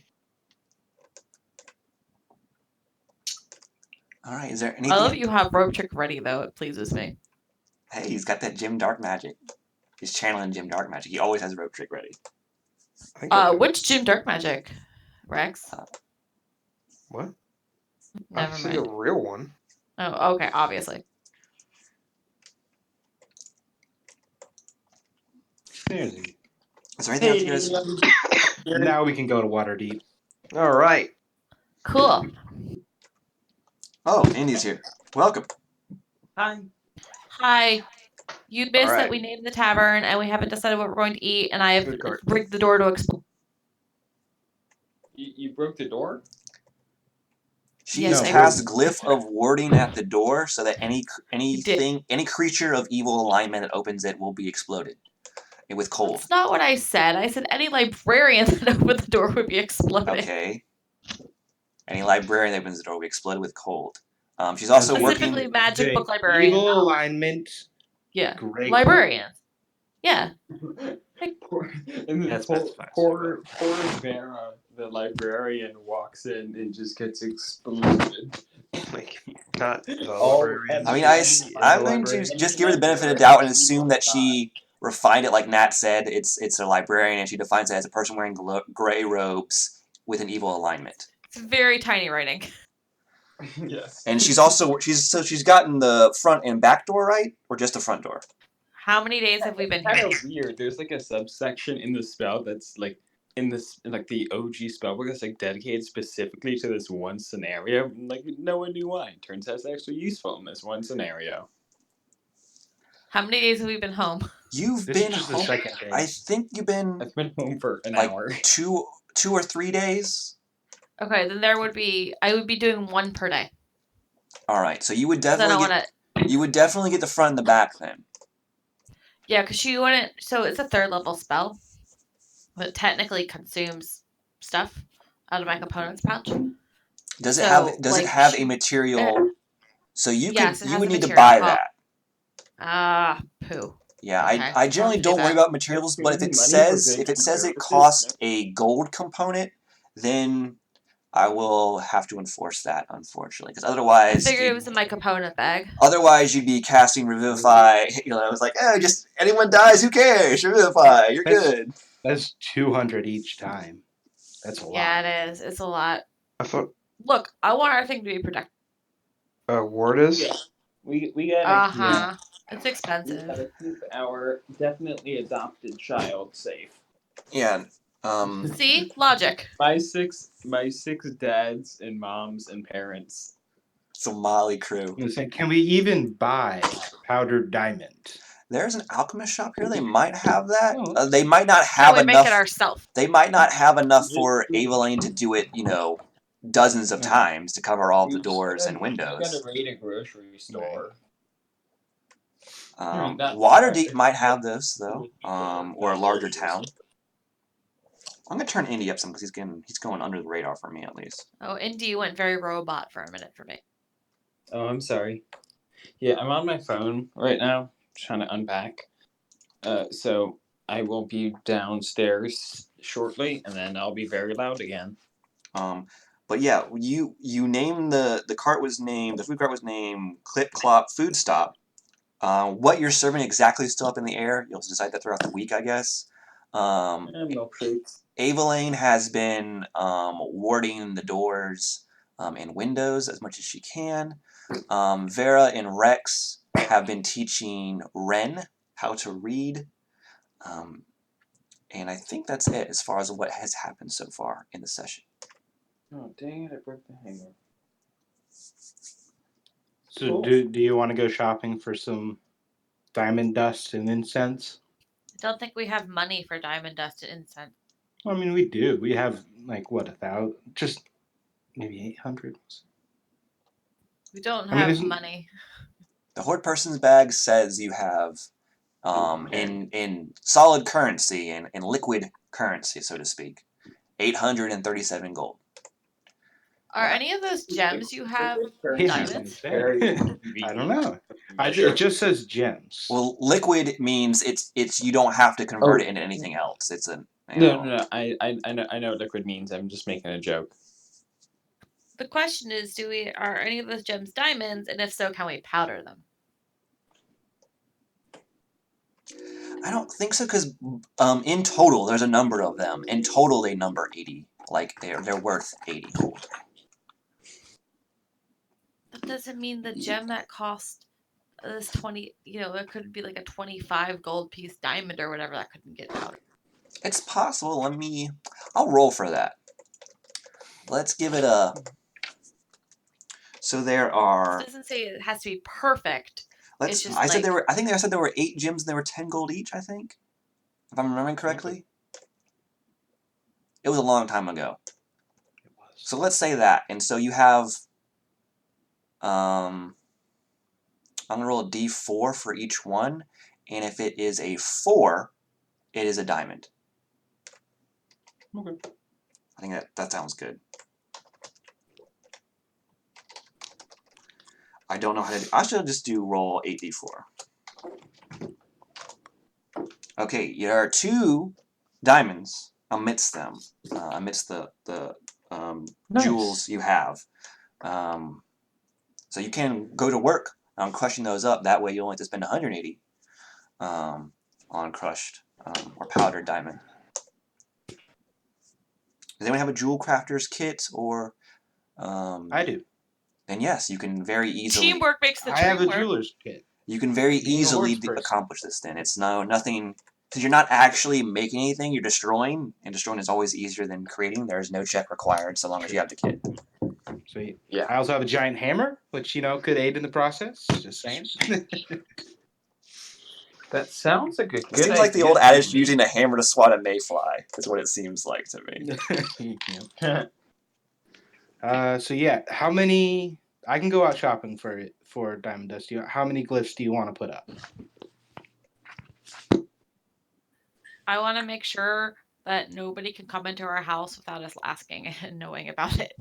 All right, is there anything? I love you have rope trick ready though. It pleases me. Hey, he's got that Jim Dark magic. He's channeling Jim Dark magic. He always has rope trick ready. I think I do. Which Jim Dark Magic, Rex? What? Never Obviously mind. the real one. Oh, okay. Obviously. Seriously. Is there anything else you guys? Now we can go to Waterdeep. All right. Cool. Oh, Andy's here. Welcome. Hi. You missed Alright. that we named the tavern and we haven't decided what we're going to eat, and I have Food court. rigged the door to explode. You broke the door? She Yes, has I cast glyph of warding at the door, so that any creature of evil alignment that opens it will be exploded with cold. That's not what I said. I said any librarian that opened the door would be exploded. Okay. Any librarian that opens the door will be exploded with cold. She's also Specifically working. magic The book librarian. Evil alignment. Yeah. Great. Librarians. Yeah. And That's then specified, poor Vera, the librarian, walks in and just gets exploded. Like, not the Oh, librarian. I mean, and- I'm going to just give her the benefit of the doubt and assume that she refined it, like Nat said. It's a librarian, and she defines it as a person wearing gray robes with an evil alignment. It's very tiny writing. Yes. And she's gotten the front and back door right, or just the front door? How many days have we been It's kind here? of weird. There's like a subsection in the spell that's like in the OG spellbook that's like dedicated specifically to this one scenario. Like no one knew why. Turns out it's actually useful in this one scenario. How many days have we been home? You've This been is just the home. second day. I think you've been I've been home for an like hour. 2 or 3 days. Okay, then I would be doing one per day. All right, so you would 'Cause I definitely don't want to. get the front and the back then. Yeah, because she wouldn't. So it's a 3rd level spell, but it technically consumes stuff out of my components pouch. Does it So, have like, it have a she- material? So Yes, it you has would a need to material buy called- that. Poo. Yeah, Okay, I generally I'll do don't worry that. about materials, but if it Money for says good it services, costs a gold component, then I will have to enforce that, unfortunately, because I otherwise figured it was in my component bag. you'd be casting Revivify. I was like, oh, just anyone dies, who cares? Revivify, you're That's- good. That's 200 each time. That's a lot. Yeah, it is. It's a lot. I thought Look, I want our thing to be productive. ward is. We got Uh huh. It's We expensive. gotta keep our definitely adopted child safe. Yeah. See? Logic. My six dads and moms and parents. Somali crew. I'm saying, can we even buy powdered diamond? There's an alchemist shop here. They might have that. Oh. They might not Can have we make enough. it ourselves? They might not have enough for Evelyn to do it, dozens of Right. times to cover all the We doors and gotta windows. raid a grocery store. Waterdeep might have this though, or a larger town. I'm gonna turn Indy up some because he's going under the radar for me at least. Oh, Indy went very robot for a minute for me. Oh, I'm sorry. Yeah, I'm on my phone right now trying to unpack. So I will be downstairs shortly, and then I'll be very loud again. But yeah, you named the cart was named, the food cart was named Clop Food Stop. What you're serving exactly is still up in the air. You'll decide that throughout the week, I guess. Milkshakes. Aveline has been warding the doors and windows as much as she can. Vera and Rex have been teaching Ren how to read. And I think that's it as far as what has happened so far in the session. Oh, dang it, I broke the hanger. So Cool. do you want to go shopping for some diamond dust and incense? I don't think we have money for diamond dust and incense. I mean, we do. We have like what 1,000? Just maybe 800. We don't I mean, have isn't- money. The Horde Person's bag says you have in solid currency and in liquid currency, so to speak, 837 gold. Are any of those gems you have Yeah, diamonds? I don't know. It just says gems. Well, liquid means it's you don't have to convert it into anything else. It's a No. I know what liquid means. I'm just making a joke. The question is, are any of those gems diamonds, and if so, can we powder them? I don't think so because in total there's a number of them. In total they number 80. Like they're worth 80 gold. That doesn't mean the gem that cost this 20, it could be like a 25 gold piece diamond or whatever that couldn't get powdered. It's possible. I'll roll for that. Let's give it a. So there are. It doesn't say it has to be perfect. Let's. just I said like- there were. I think I said there were 8 gems and there were 10 gold each. I think, if I'm remembering correctly. It was a long time ago. So let's say that, and so you have. I'm gonna roll a d4 for each one, and if it is a 4, it is a diamond. Okay. I think that sounds good. I don't know how to do. I should just do roll 8d4. Okay, there are 2 diamonds amidst them, amidst the Nice. jewels you have. So you can go to work on crushing those up. That way you only have to spend 180 on crushed or powdered diamond. Does anyone have a jewel crafter's kit or? I do. Then yes, you can very easily. Teamwork makes the I dream have a work. jeweler's kit. You can very Being a easily horse person. accomplish this. Then it's nothing. Because you're not actually making anything, you're destroying, and destroying is always easier than creating. There's no check required so long as you have the kit. Sweet. Yeah. I also have a giant hammer, which could aid in the process. Just saying. That sounds like a good It seems like the idea old to adage me. using a hammer to swat a mayfly. Is what it seems like to me. So yeah, how many? I can go out shopping for diamond dust. How many glyphs do you want to put up? I want to make sure that nobody can come into our house without us asking and knowing about it.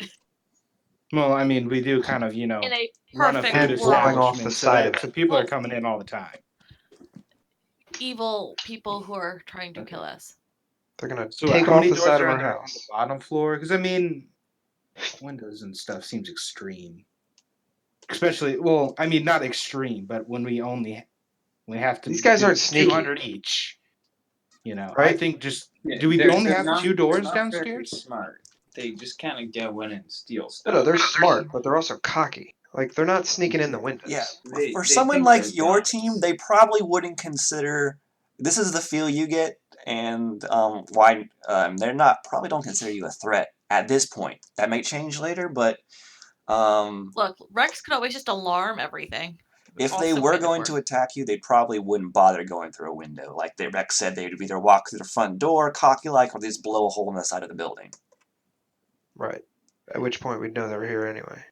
Well, I mean, we do kind of In a run a perfect food And blowing off establishment, the so side of so it. people are Well- coming in all the time. evil people who are trying to kill us. They're gonna So take how off many the doors side of are our on the house. bottom floor? Because I mean, windows and stuff seems extreme. Especially, well, I mean, not extreme, but when we have to. These guys do aren't sneaky. 200 each. I Right? think just Yeah, do we they're only have not- 2 doors they're not very downstairs? Smart. They just kind of go in and steal No, stuff. no, they're smart, but they're also cocky. Like they're not sneaking in the windows. Yeah, They for think someone they're like your diamonds. team, they probably wouldn't consider. This is the feel you get, and why they're not probably don't consider you a threat at this point. That may change later, but Look, Rex could always just alarm everything. if they Also were kind of going to work. attack you, they probably wouldn't bother going through a window. Like Rex said, they'd either walk through the front door, cocky like, or they just blow a hole in the side of the building. Right. At which point we'd know they were here anyway.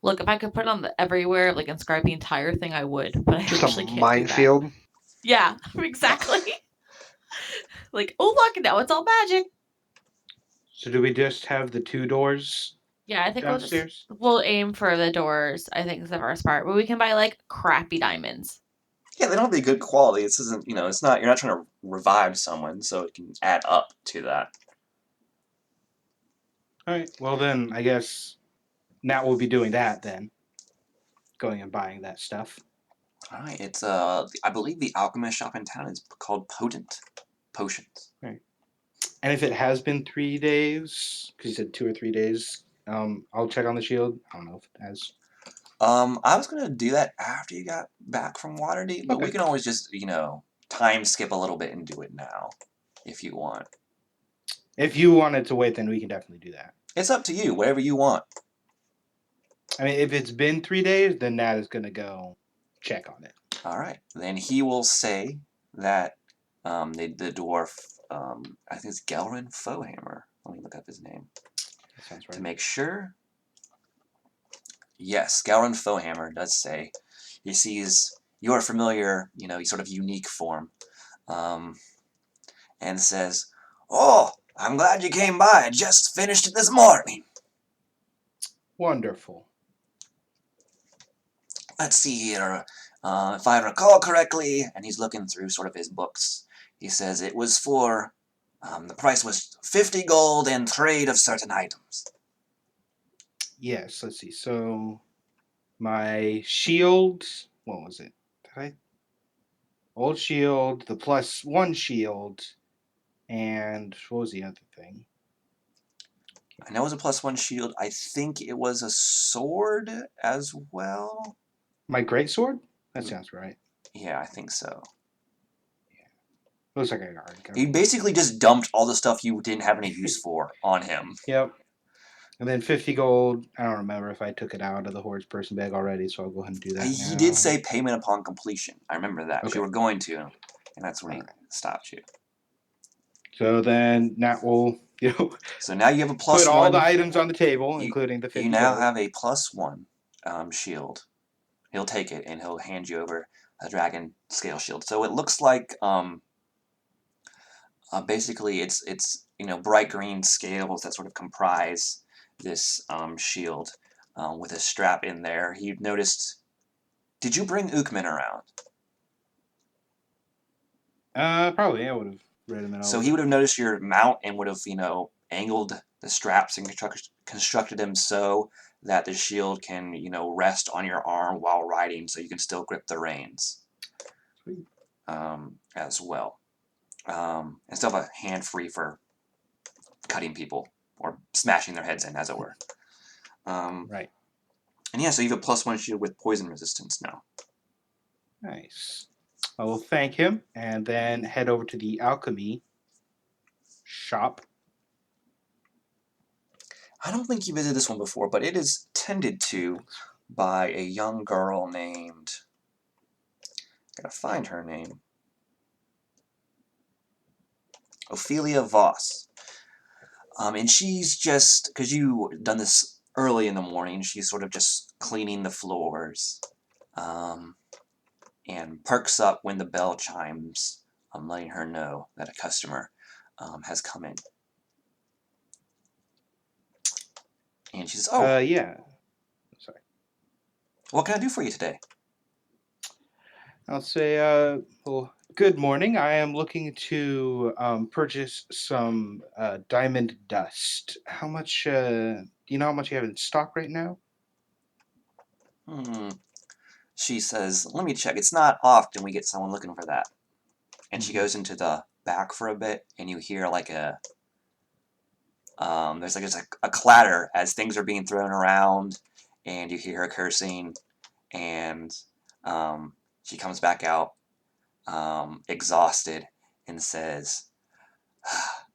Look, if I could put it on everywhere, like inscribe the entire thing, I would. But I Just actually a can't do that. minefield. Yeah, exactly. Like, oh look, now it's all magic. So do we just have the 2 doors Yeah, I think downstairs? we'll aim for the doors. I think is the first part, but we can buy like crappy diamonds. Yeah, they don't have to be good quality. This isn't, it's not. You're not trying to revive someone, so it can add up to that. All right. Well, then I guess Nat will be doing that then. Going and buying that stuff. All right, it's I believe the alchemist shop in town is called Potent Potions. And if it has been 3 days, because you said 2 or 3 days, I'll check on the shield. I don't know if it has. I was gonna do that after you got back from Waterdeep, but we Okay. can always just, time skip a little bit and do it now, if you want. If you wanted to wait, then we can definitely do that. It's up to you, whatever you want. I mean, if it's been 3 days, then Nat is gonna go check on it. All right, then he will say that the dwarf, I think it's Gelrin Fohammer. Let me look up his name That sounds to right. make sure. Yes, Gelrin Fohammer does say he sees your familiar, sort of unique form, and says, "Oh, I'm glad you came by. I just finished it this morning." Wonderful. Let's see here. If I recall correctly, and he's looking through sort of his books, he says it was for, the price was 50 gold and trade of certain items. Yes, let's see. So my shield, what was it? Old shield, the +1 shield, and what was the other thing? I know it was a +1 shield. I think it was a sword as well. My greatsword? That sounds right. Yeah, I think so. Looks like I already got You it. basically just dumped all the stuff you didn't have any use for on him. Yep. And then 50 gold. I don't remember if I took it out of the horse person bag already, so I'll go ahead and do that He now. did say payment upon completion. I remember that. 'Cause Okay. you were going to, and that's when he Alright. stopped you. So then Nat will, So now you have a put +1. all the items on the table, You- including the 50 You now gold. have a +1 shield. He'll take it and he'll hand you over a dragon scale shield. So it looks like basically it's bright green scales that sort of comprise this shield with a strap in there. He noticed. Did you bring Ukman around? Probably. I would have read them So over. he would have noticed your mount and would have angled the straps and constructed them so that the shield can rest on your arm while riding, so you can still grip the reins. Sweet. As well. And still have a hand free for cutting people or smashing their heads in, as it were. Right. And yeah, so you have a +1 shield with poison resistance now. Nice. I will thank him and then head over to the alchemy shop. I don't think you visited this one before, but it is tended to by a young girl named. Gotta find her name. Ophelia Voss. And she's just, because you done this early in the morning, she's sort of just cleaning the floors. And perks up when the bell chimes, letting her know that a customer has come in. And she says, "Oh, Yeah. Sorry. what can I do for you today?" I'll say, well, good morning. I am looking to purchase some diamond dust. How much, do you know how much you have in stock right now? She says, "Let me check. It's not often we get someone looking for that." And she goes into the back for a bit, and you hear like a There's like just a clatter as things are being thrown around, and you hear her cursing, and she comes back out, exhausted, and says,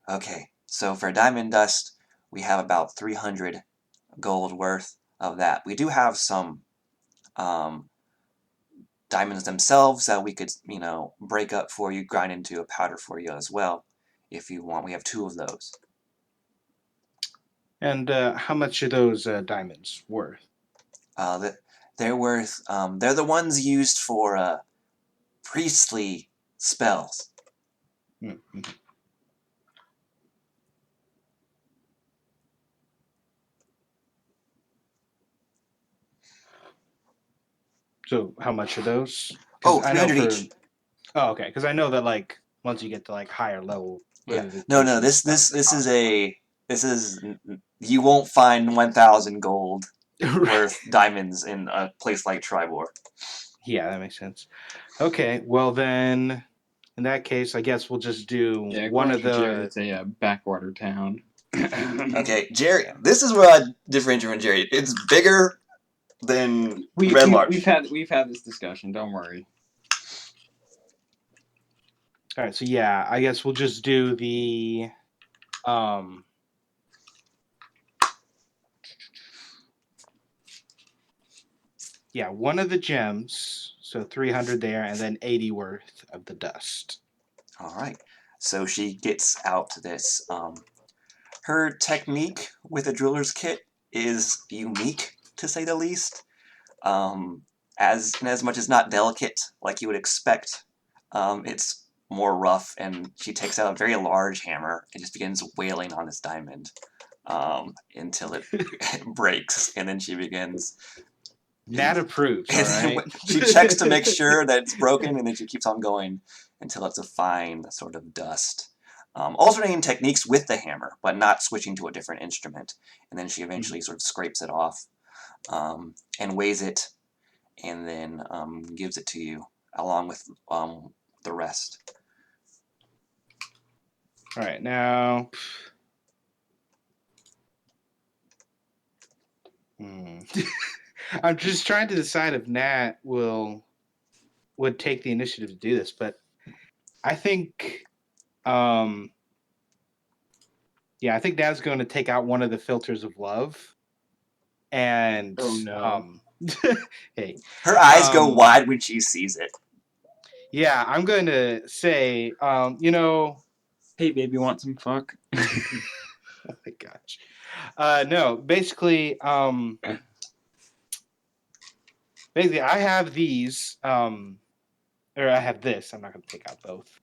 "Okay, so for diamond dust, we have about 300 gold worth of that. We do have some um, diamonds themselves that we could, break up for you, grind into a powder for you as well, if you want. We have 2 of those." And how much are those diamonds worth? They're worth. They're the ones used for priestly spells. Mm-hmm. So how much are those? Oh, I know 300 for each. oh, okay. Because I know that like once you get to like higher level Yeah. No. ramifications, This spells, this they this is cost a this is you won't find 1,000 gold more. worth diamonds in a place like Tribor. Yeah, that makes sense. Okay, well then, in that case, I guess we'll just do Yeah, one according of to Jerry, the. it's a backwater town. Okay, Jerry. This is where I differentiate from Jerry. It's bigger than Red Larch. We've had this discussion. Don't worry. All right, so yeah, I guess we'll just do the. Um, yeah, one of the gems, so 300 there, and then 80 worth of the dust. All right. So she gets out this. Her technique with a driller's kit is unique, to say the least. As much as not delicate like you would expect, it's more rough, and she takes out a very large hammer and just begins wailing on this diamond until it breaks, and then she begins. Nat approves, all right? She checks to make sure that it's broken, and then she keeps on going until it's a fine sort of dust. Alternating techniques with the hammer, but not switching to a different instrument. And then she eventually sort of scrapes it off and weighs it, and then gives it to you along with the rest. All right, now. I'm just trying to decide if Nat would take the initiative to do this, but I think, yeah, I think Nat's going to take out one of the filters of love, and Oh, no. hey, Her eyes go wide when she sees it. yeah, I'm going to say, Hey, baby, want some fuck? oh my gosh, no, basically, I have these, or I have this. I'm not going to take out both.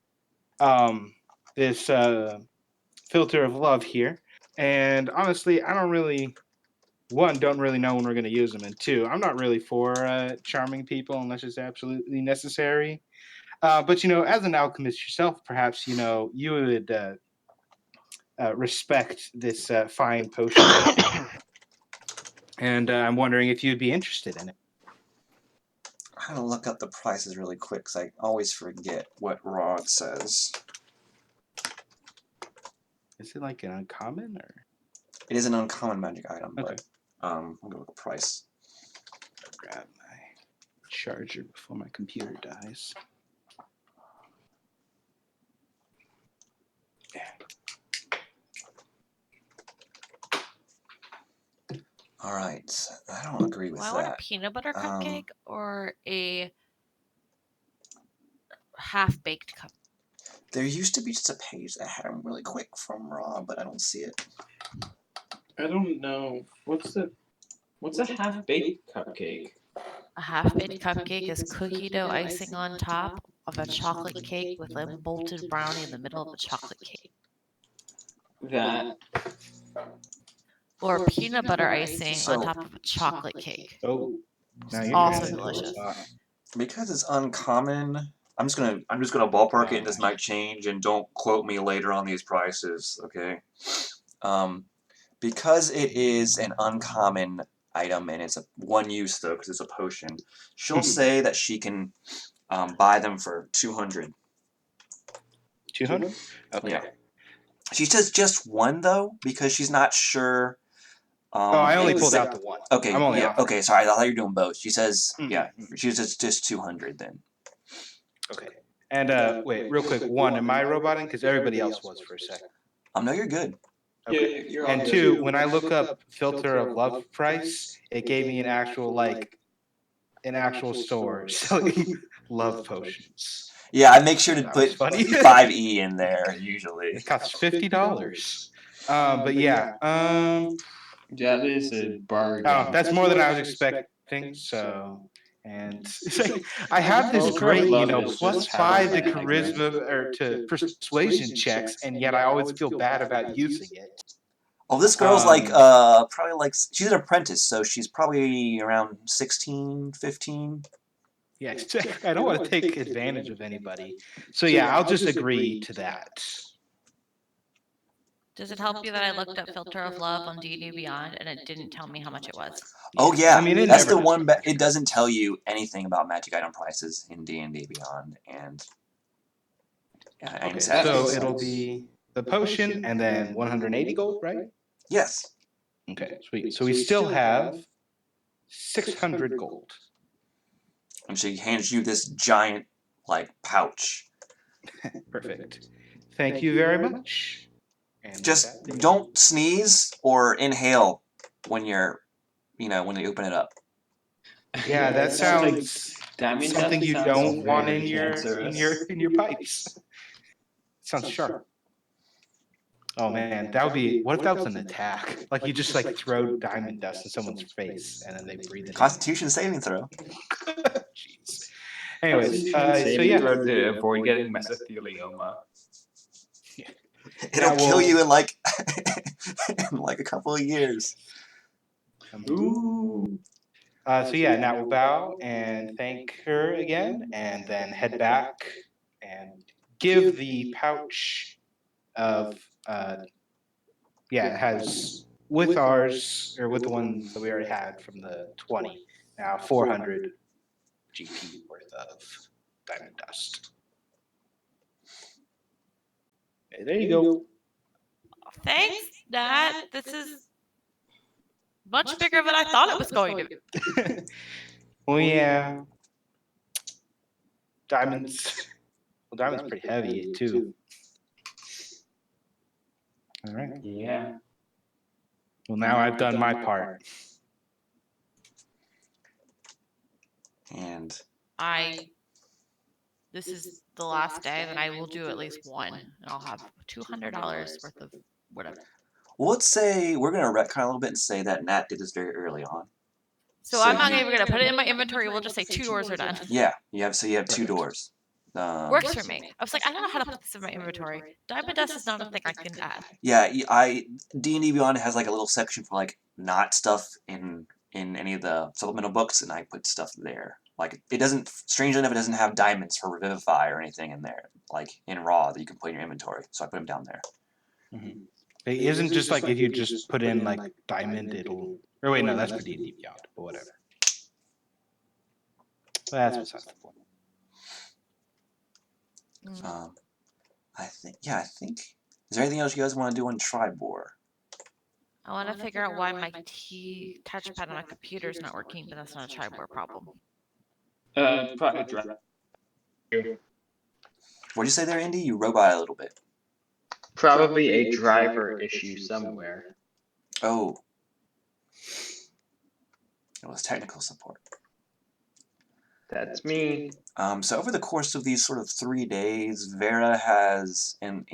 This filter of love here, and honestly, I don't really don't really know when we're going to use them, and 2, I'm not really for charming people unless it's absolutely necessary. But as an alchemist yourself, perhaps you would respect this fine potion, and I'm wondering if you'd be interested in it. I'm gonna look up the prices really quick because I always forget what Rod says. Is it like an uncommon or? It is an uncommon magic item, Okay. but I'm gonna look at the price. I'll grab my charger before my computer dies. All right, I don't agree with I that. want a peanut butter cupcake or a half-baked cup. There used to be just a page that had them really quick from Rod, but I don't see it. I don't know. What's a half-baked cupcake? A half-baked cupcake is cookie dough icing on top of a chocolate cake with a molten brownie in the middle of the chocolate cake. That. Or peanut butter icing So- on top of a chocolate cake. Oh, now you're Also getting into a delicious. lot. Because it's uncommon, I'm just gonna ballpark it, and this might change, and don't quote me later on these prices, okay? Because it is an uncommon item, and it's a one use though, because it's a potion. She'll say that she can buy them for 200. 200? Okay. Yeah. She says just one though, because she's not sure. I only pulled exa- out the one. Okay, I'm only yeah, offering. okay, sorry, I thought you were doing both. She says, yeah, Mhm. she says just 200 then. Okay. And wait, real quick. One, am I roboting? Because everybody else was for a second. No, you're good. Okay. And two, when I look up filter of love price, it gave me an actual store selling love potions. Yeah, I make sure to That was put funny. 5E in there usually. It costs $50. But yeah. That is a bargain. Oh, that's more than I was expecting. So, and it's like I have this Filter of great, love is just +5 to problematic, right? charisma or to persuasion checks, and yet I always feel bad about using it. Oh, this girl's like, probably like, she's an apprentice, so she's probably around 16, 15. Yeah, exactly. I don't want to take advantage of anybody. So yeah, I'll just agree to that. Does it help you that I looked up Filter of Love on D&D Beyond and it didn't tell me how much it was? Oh yeah, I mean, it that's never the does. one. It doesn't tell you anything about magic item prices in D&D Beyond, and yeah, Okay, exactly. so it'll be the potion and then 180 gold, right? Yes. Okay, sweet. So we still have 600 gold. And she hands you this giant, like, pouch. Perfect. Thank you very much. And Just don't sneeze or inhale when you're, when you open it up. Yeah, that sounds Diamond something dust you sounds don't want very in your cancerous. pipes. Sounds sharp. Oh man, that would be. What if that was an attack? Like you just like throw diamond dust in someone's face and then they breathe it in. Constitution saving throw. Jeez. Anyways, so Saving yeah, throw to avoid getting mesothelioma. It'll Yeah, kill well- you in like, in like a couple of years. Ooh. So yeah, now we'll bow and thank her again, and then head back and give the pouch of yeah, it has with ours or with the one that we already had from the 20 now 400 GP worth of diamond dust. Okay, there you go. Thanks, Nat. This is much bigger than I thought it was going to be. Well, yeah, diamonds. Well, diamonds pretty heavy too. All right. Yeah. Well, now I've done my part. And This is the last day, then I will do at least one, and I'll have $200 worth of whatever. well, let's say we're gonna retcon a little bit and say that Nat did this very early on. So I'm not even gonna put it in my inventory. We'll just say 2 doors are done. Yeah, you have 2 doors. Works for me. I was like, I don't know how to put this in my inventory. Diamond dust is not a thing I can add. Yeah, D&D Beyond has like a little section for like not stuff in any of the supplemental books, and I put stuff there. Like it doesn't, strangely enough, it doesn't have diamonds for Revivify or anything in there, like in Raw that you can put in your inventory. So I put them down there. Mm-hmm. It isn't just like if you just put in like diamond, it'll. Or wait, no, that's for D&D Beyond, but whatever. That's besides the point. I think. Is there anything else you guys want to do on Tribor? I want to figure out why my touchpad on my computer is not working, but that's not a Tribor problem. Probably dry. What'd you say there, Indy? You robot a little bit. Probably a driver issue somewhere. Oh. It was technical support. That's me. So over the course of these sort of 3 days, Vera has and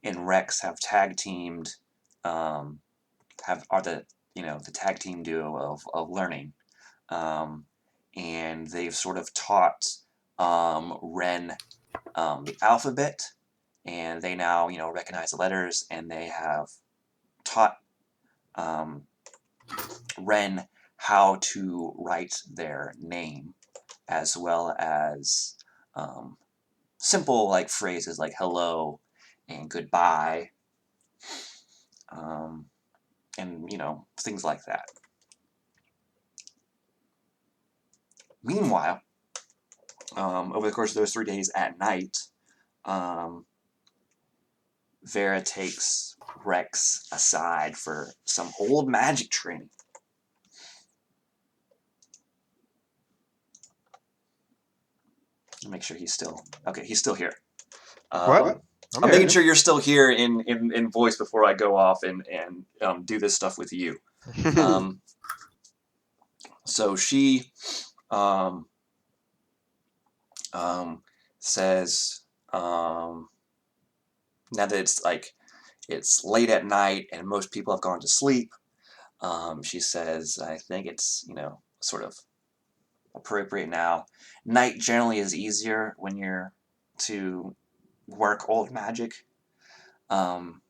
Rex have tag teamed, are the the tag team duo of learning, and they've sort of taught Ren the alphabet, and they now recognize the letters, and they have taught Ren how to write their name, as well as simple like phrases like hello and goodbye, and things like that. Meanwhile, over the course of those 3 days at night, Vera takes Rex aside for some old magic training. Make sure he's still okay. He's still here. What? I'm making sure you're still here in voice before I go off and do this stuff with you. So she says now that it's late at night and most people have gone to sleep. She says, I think it's sort of appropriate now. Night generally is easier when you're to work old magic. But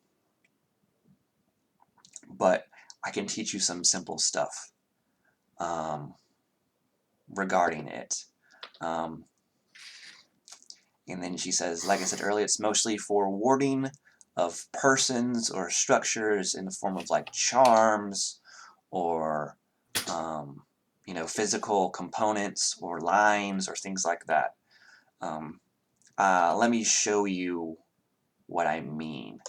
I can teach you some simple stuff regarding it. And then she says, like I said earlier, it's mostly for warding of persons or structures in the form of like charms or physical components or lines or things like that. Let me show you what I mean.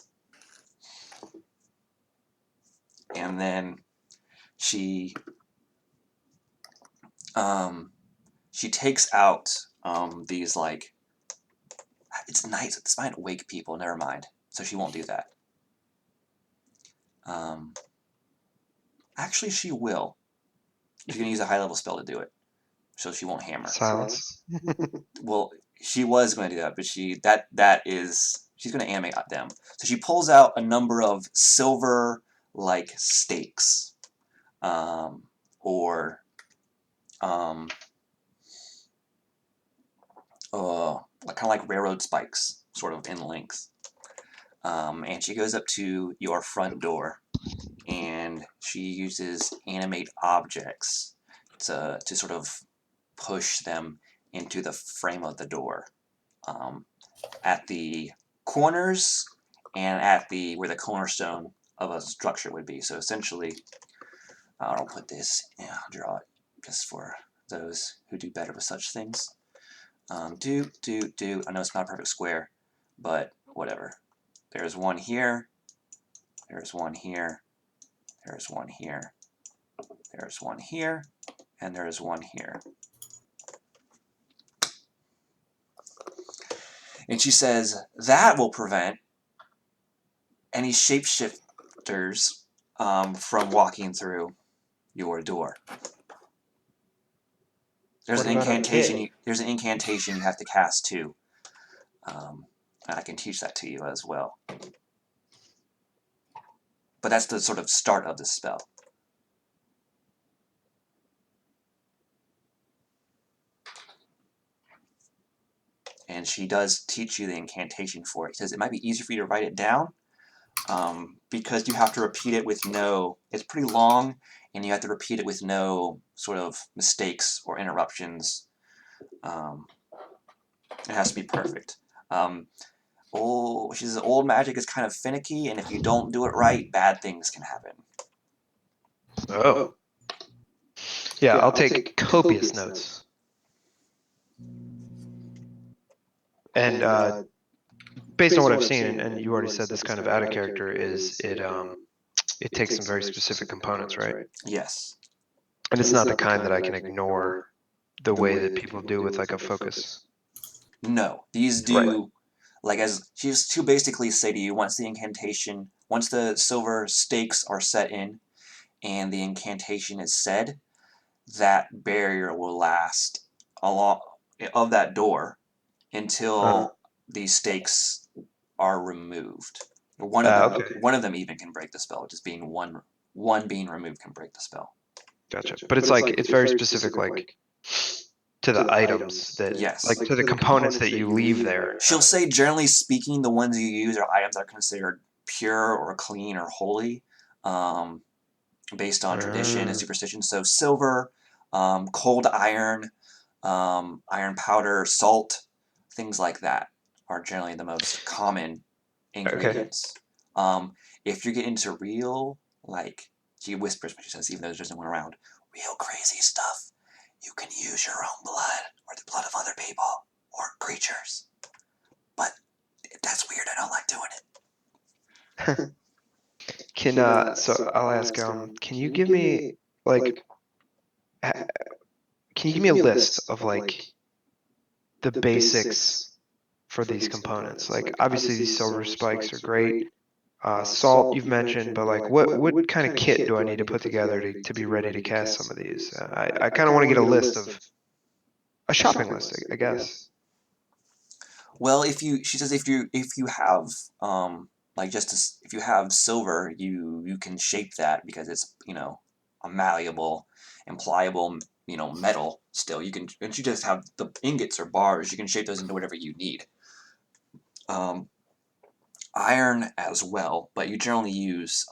And then she takes out these like, it's night. This might wake people. Never mind. So she won't do that. Actually, she will. She's gonna use a high level spell to do it, so she won't hammer. Silence. Well, she was going to do that, but she's going to animate them. So she pulls out a number of silver like stakes, or kind of like railroad spikes, sort of in length. And she goes up to your front door, and she uses animate objects to sort of push them into the frame of the door, at the corners and at where the cornerstone of a structure would be. So essentially, I'll put this, I'll draw it just for those who do better with such things. I know it's not a perfect square, but whatever. There's one here, there's one here, there's one here, there's one here, and there's one here. And she says that will prevent any shapeshifters from walking through your door. There's an incantation. There's an incantation you have to cast too, and I can teach that to you as well. But that's the sort of start of the spell. And she does teach you the incantation for it. She says it might be easier for you to write it down, because you have to repeat it with no. It's pretty long, and you have to repeat it with no sort of mistakes or interruptions. It has to be perfect. She says old magic is kind of finicky, and if you don't do it right, bad things can happen. Oh. Yeah, I'll take copious notes. And based on what I've seen, and you already said this kind of out of character, is it takes some very specific components, right? Yes. And it's not the kind that I can ignore the way that people do with like a focus. No, these do. Right. Like, as she's to basically say to you, once the silver stakes are set in, and the incantation is said, that barrier will last along of that door until these stakes are removed. One of them even can break the spell. Just being one being removed can break the spell. Gotcha. But it's very specific, like to the items that, yes, like to the components that you leave there. She'll say, generally speaking, the ones you use are items that are considered pure or clean or holy, based on tradition and superstition. So silver, cold iron, iron powder, salt, things like that are generally the most common ingredients. If you get into real, like, she whispers when she says, even though there's no one around, real crazy stuff, you can use your own blood or the blood of other people or creatures. But that's weird. I don't like doing it. So I'll ask, can you give me like can you give me a list of like the basics for these components? Like obviously these silver spikes are great. Salt you've mentioned, but like what kind of kit do I need to put together to be ready to cast some of these? I kind of want to get a list of a shopping list, I guess. Well, she says if you have like if you have silver, you can shape that because it's a malleable and pliable metal still. You can, and you just have the ingots or bars. You can shape those into whatever you need. Iron as well, but you generally use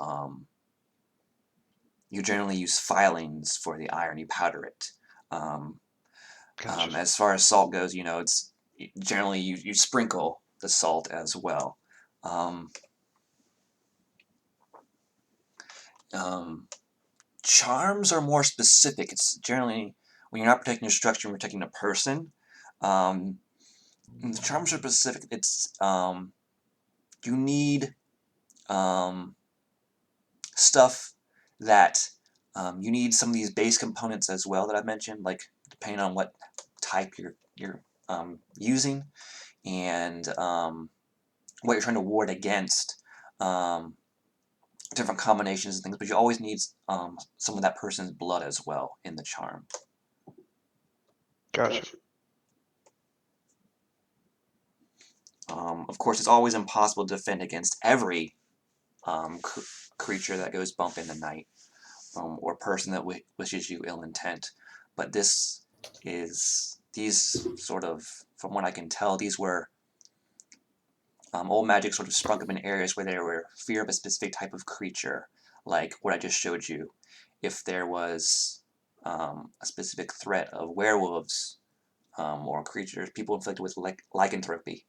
filings for the iron. You powder it. Gotcha. As far as salt goes, it's generally you sprinkle the salt as well. Um, Charms are more specific. It's generally when you're not protecting your structure, you're protecting a person. The charms are specific. It's you need stuff that you need some of these base components as well that I've mentioned, like depending on what type you're using and what you're trying to ward against. Different combinations and things, but you always need some of that person's blood as well in the charm. Gotcha. Of course, it's always impossible to defend against every creature that goes bump in the night or person that wishes you ill intent. But these sort of, from what I can tell, these were old magic sort of sprung up in areas where there were fear of a specific type of creature, like what I just showed you. If there was a specific threat of werewolves or creatures, people inflicted with lycanthropy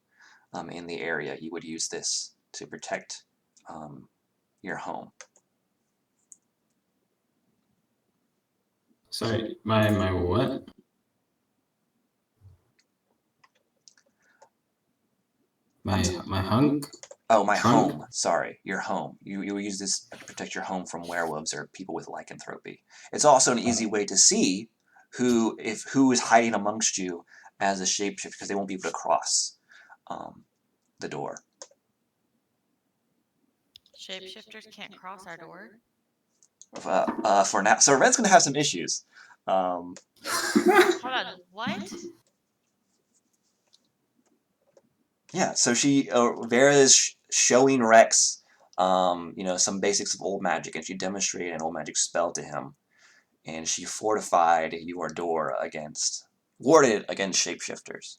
in the area, you would use this to protect your home. Sorry, my what? My hunk? Oh, my Trunk? home. Sorry, your home. You will use this to protect your home from werewolves or people with lycanthropy. It's also an easy way to see who is hiding amongst you as a shapeshifter, because they won't be able to cross the door. Shapeshifters can't cross our door. For now, so Red's gonna have some issues. Hold on, what? Yeah, so Vera is showing Rex, some basics of old magic, and she demonstrated an old magic spell to him, and she fortified your door warded against shapeshifters.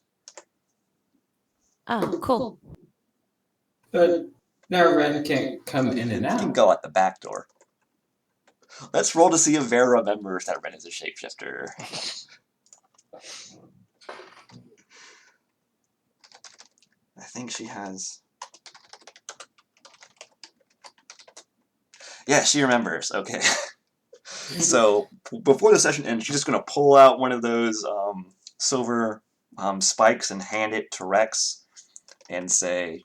Oh, cool. But now Ren can't come in and You can out. go out the back door. Let's roll to see if Vera remembers that Ren is a shapeshifter. I think she has. Yeah, she remembers. Okay. So before the session ends, she's just going to pull out one of those silver spikes and hand it to Rex and say,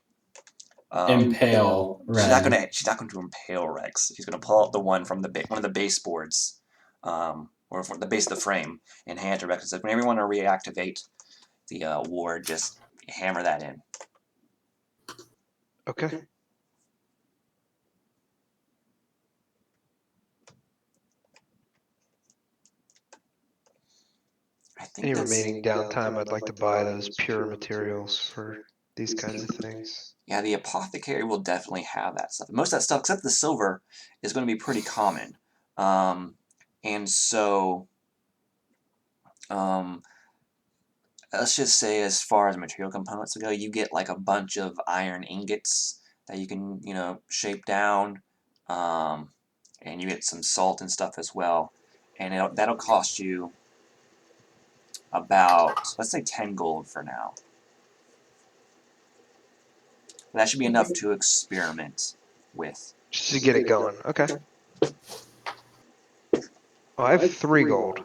Impale Ren. She's not going to impale Rex. She's going to pull out the one from one of the baseboards, or from the base of the frame, and hand it to Rex. And says, whenever you want to reactivate the ward, just hammer that in. Okay. I think Any remaining downtime, I'd like to buy those pure materials for these kinds of things. Yeah, the apothecary will definitely have that stuff. Most of that stuff, except the silver, is going to be pretty common. And so, let's just say as far as material components go, you get like a bunch of iron ingots that you can, shape down. And you get some salt and stuff as well. And that'll cost you about, let's say 10 gold for now. That should be enough to experiment with. Just to get it going. Okay. Oh, I have 3 gold.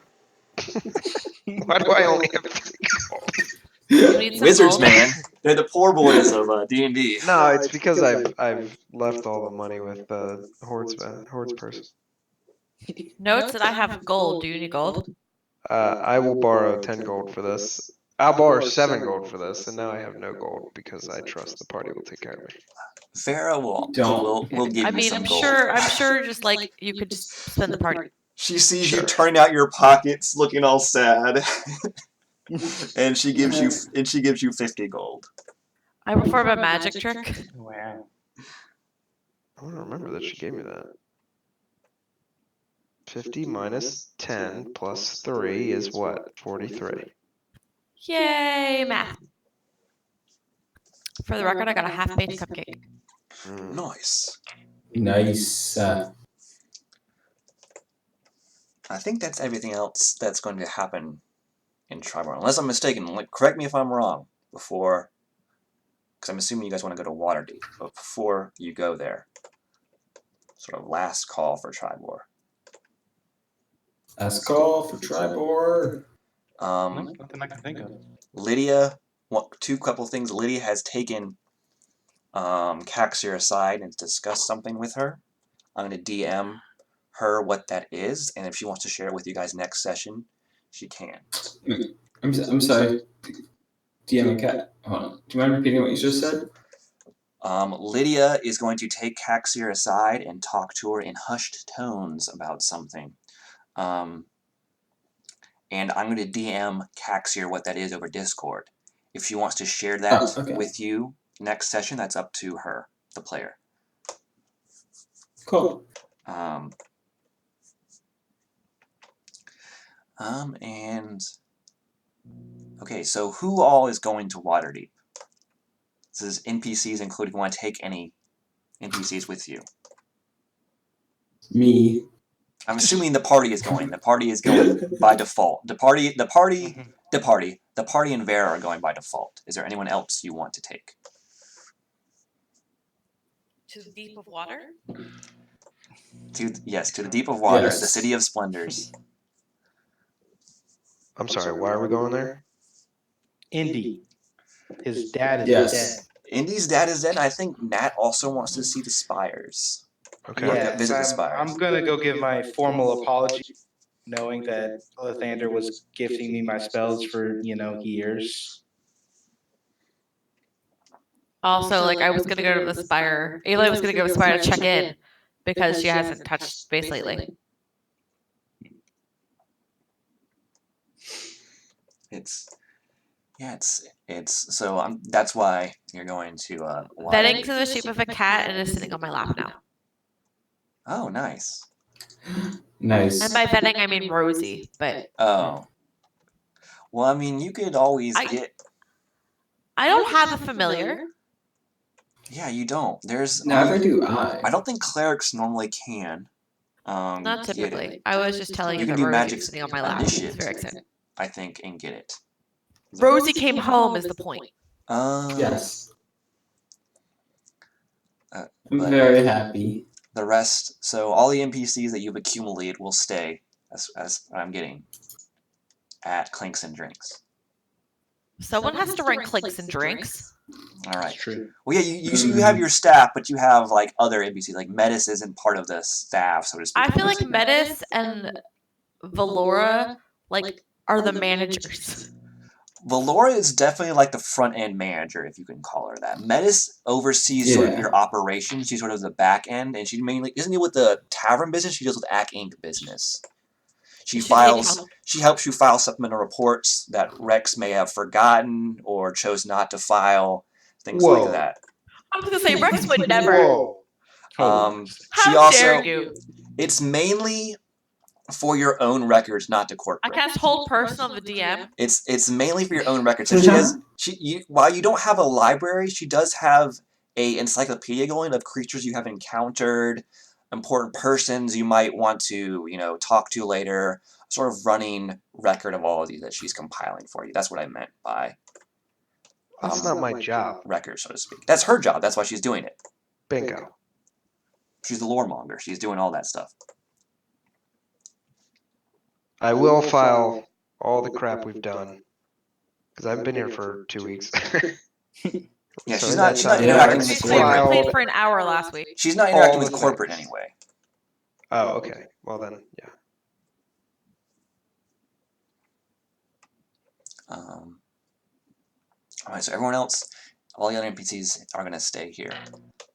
Why do I only have 3 gold? You need some Wizards, gold? man. They're the poor boys of D&D. No, it's because I've left all the money with Horde's person. Notes that I have gold. Do you need gold? I will borrow 10 gold for this. I'll borrow 7 gold for this, and now I have no gold because I trust the party will take care of me. Vera will give I you mean, some I'm gold. sure just like you could just spend the party. She sees you Sure. turning out your pockets, looking all sad, and she gives you 50 gold. I perform a magic trick. Wow. I want to remember that she gave me that. 50 minus 10 plus 3 is what? 43. Yay, math. For the record, I got a half-baked cupcake. Nice. Nice. I think that's everything else that's going to happen in Triborn. Unless I'm mistaken, correct me if I'm wrong, because I'm assuming you guys want to go to Waterdeep, but before you go there, sort of last call for Tribor. Last call for Tribor. Nothing I can think of. Lydia, couple things. Lydia has taken Caxir aside and discussed something with her. I'm going to DM her what that is, and if she wants to share it with you guys next session, she can. I'm sorry. DM and Cat. Hold on. Do you mind repeating what you just said? Lydia is going to take Caxir aside and talk to her in hushed tones about something. And I'm going to DM Caxir what that is over Discord. If she wants to share that with you next session, that's up to her, the player. Cool. And okay, so who all is going to Waterdeep? This is NPCs, including want to take any NPCs with you. Me. I'm assuming the party is going. The party is going by default. The party and Vera are going by default. Is there anyone else you want to take? To the deep of water? To the deep of water, Yes. the city of splendors. I'm sorry, why are we going there? Indy. His dad is Yes. dead. Indy's dad is dead, and I think Nat also wants to see the spires. Okay. Yeah, Visit the so spires. I'm gonna go give my formal apology, knowing that Lathander was gifting me my spells for years. Also, like I was gonna go to the Spire. Ayla was gonna go to the Spire to check in because she hasn't touched base lately. That's why you're going to Vetting to the shape of a cat and is sitting on my lap now. Oh, nice. Nice. And by vetting I mean Rosie, but Oh. Well, I mean, you could always get. I don't have a familiar. Yeah, you don't. There's. Neither do I. I don't think clerics normally can. Not get typically. it. I was just telling You you can that do Rosie magic was sitting on my lap. It's very exciting. I think, and get it. Rosie came home is the point. Yes. I'm but very happy. The rest, so all the NPCs that you've accumulated will stay, as I'm getting, at Clinks and Drinks. Someone has to rank clinks and drinks. All right. That's true. Well, yeah, you have your staff, but you have like other NPCs. Like Metis isn't part of the staff, so to speak. I feel like Metis and Valora are the managers. Valora is definitely like the front end manager, if you can call her that. Metis oversees sort of your operations. She's sort of the back end, and she mainly isn't with the tavern business. She deals with Ack Inc. business. She helps you file supplemental reports that Rex may have forgotten or chose not to file, things like that. I was gonna say Rex would never. Whoa. How dare you? It's mainly for your own records, not to corporate. I cast hold person on the DM. It's mainly for your own records. So while you don't have a library, she does have a encyclopedia going of creatures you have encountered, important persons you might want to talk to later. Sort of running record of all of these that she's compiling for you. That's what I meant by. That's not my job. Record, so to speak. That's her job. That's why she's doing it. Bingo. She's the lore monger. She's doing all that stuff. I will file all the crap we've done because I've been here for 2 weeks. Yeah, So she's not that's not interacting that's with Basically, we corporate. played wild. for an hour last week. She's not All interacting the with corporate things. anyway. Oh, okay. Well then, yeah. Alright, so everyone else, all the other NPCs are going to stay here.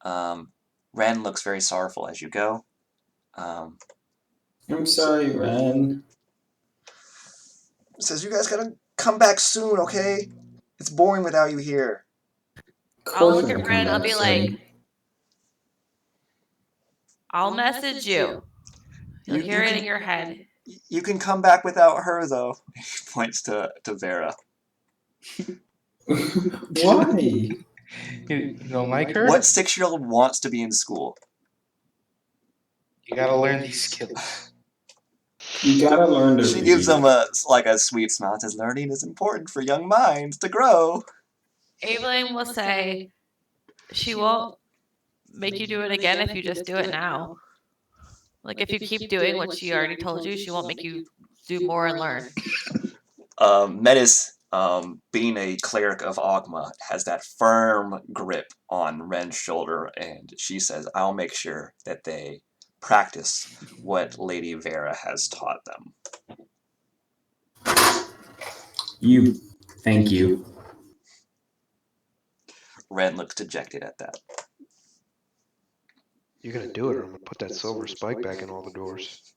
Ren looks very sorrowful as you go. I'm sorry, Ren. Says you guys gotta come back soon, okay? It's boring without you here. I'll look at Ren. I'll be like, I'll message you. You'll hear it in your head. You can come back without her, though. He points to Vera. Why? You don't like her? What 6-year-old wants to be in school? You gotta learn these skills. You gotta learn to She read. gives him a sweet smile and says, learning is important for young minds to grow. Evelyn will say she won't make you do it again if you just do it now. Like, if you keep doing what she already told you, she won't make you do more and learn. Metis, being a cleric of Ogma, has that firm grip on Ren's shoulder, and she says, I'll make sure that they practice what Lady Vera has taught them. Thank you. Ren looks dejected at that. You're gonna do it, or I'm gonna put that silver spike back in all the doors.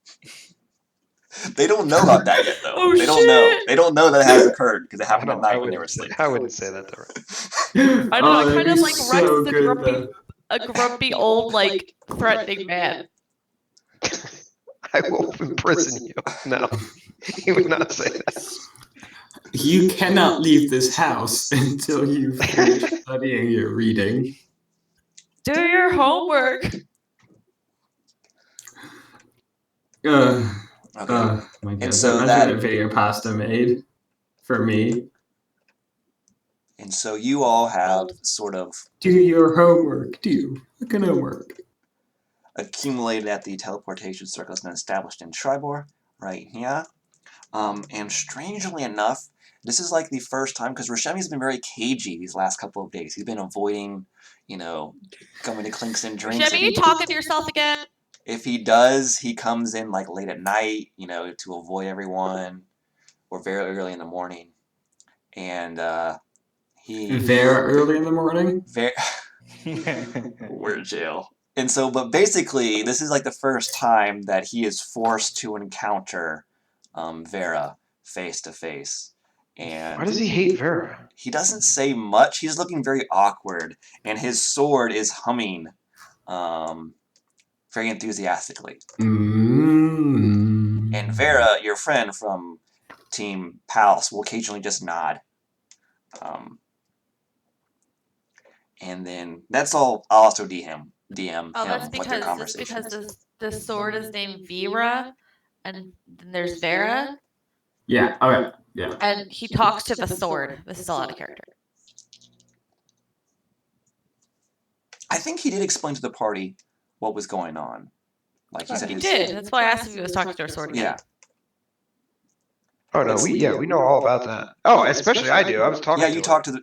They don't know about that yet, though. Oh, They don't know. shit! They don't know that has occurred because it happened at I night when they were wouldn't. asleep. I wouldn't say that to her. I know, I that'd kind of be like Rex so is good, a grumpy old, like, threatening man. I will imprison you. No, he would not say that. You cannot leave this house until you finish studying your reading. Do your homework. Okay. My God. And so Imagine that- that video pasta made for me. And so you all have sort of Do your homework. Do fucking homework. accumulated at the teleportation circle that's been established in Tribor, right here. And strangely enough, this is like the first time, because Rashemi's been very cagey these last couple of days. He's been avoiding, coming to Clinks and drinks. Shemmy, you talking to yourself again? If he does, he comes in like late at night, to avoid everyone, or very early in the morning. And Very early in the morning? We're in jail. And so, but basically, this is like the first time that he is forced to encounter Vera face to face. And Why does he hate Vera? he doesn't say much. He's looking very awkward, and his sword is humming very enthusiastically. Mm. And Vera, your friend from Team Pals, will occasionally just nod. And then that's all. I'll also DM Oh, that's him what their because conversation is. the sword is named Vera, and then there's Vera, Yeah, okay. Yeah. and he talks to the sword. This is all out of character. I think he did explain to the party what was going on. Like he said, He did. That's why I asked if he was talking to a sword again. Yeah. Oh no, we know all about that. Oh, especially I do. I was talking. Yeah, to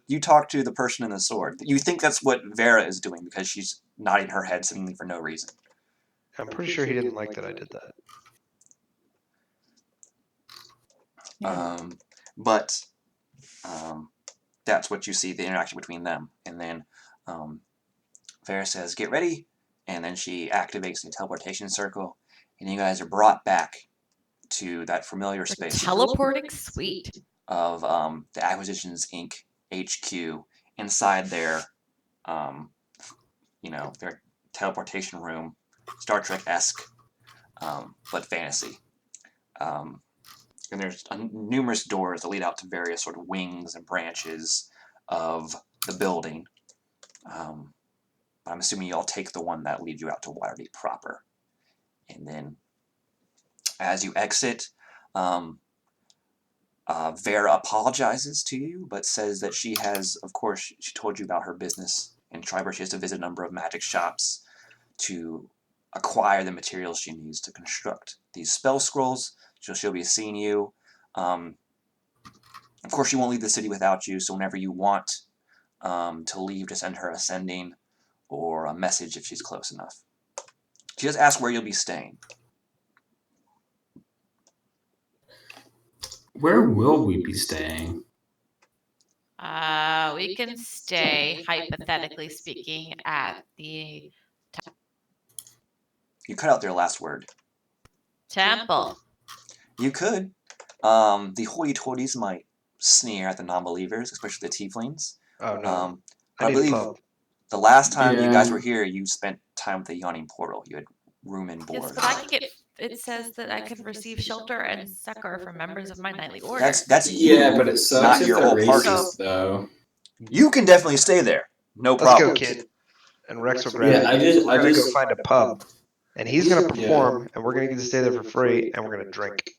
you talked to the person in the sword. You think that's what Vera is doing because she's nodding her head seemingly for no reason. I'm pretty sure he didn't like that I did that. But that's what you see, the interaction between them. And then Vera says, get ready. And then she activates the teleportation circle. And you guys are brought back to that familiar space Teleporting suite of the Acquisitions Inc. HQ inside their, their teleportation room, Star Trek-esque, but fantasy. And there's numerous doors that lead out to various sort of wings and branches of the building. I'm assuming you all take the one that leads you out to Waterdeep proper. And then as you exit, Vera apologizes to you, but says that she has, of course, she told you about her business in Triber. She has to visit a number of magic shops to acquire the materials she needs to construct these spell scrolls. So she'll be seeing you. Of course, she won't leave the city without you, so whenever you want to leave to send her a sending or a message if she's close enough. She just asks where you'll be staying. Where will we be staying? We can stay, hypothetically speaking, at the You cut out their last word. temple. You could. The hoity-toities might sneer at the non-believers, especially the tieflings. Oh no. I I need a believe pub. the last time you guys Yeah. were here, you spent time with the yawning portal. You had room and board. Yes, but I could get. It says that I can receive shelter and succor from members of my knightly order. That's you, Yeah, but it sucks not if your they're whole party. racist, though. You can definitely stay there. No Let's problem. go, kid. And Rex will grab Yeah, it. I We're gonna just go find a pub, and he's gonna Yeah. perform, and we're gonna get to stay there for free, and we're gonna drink.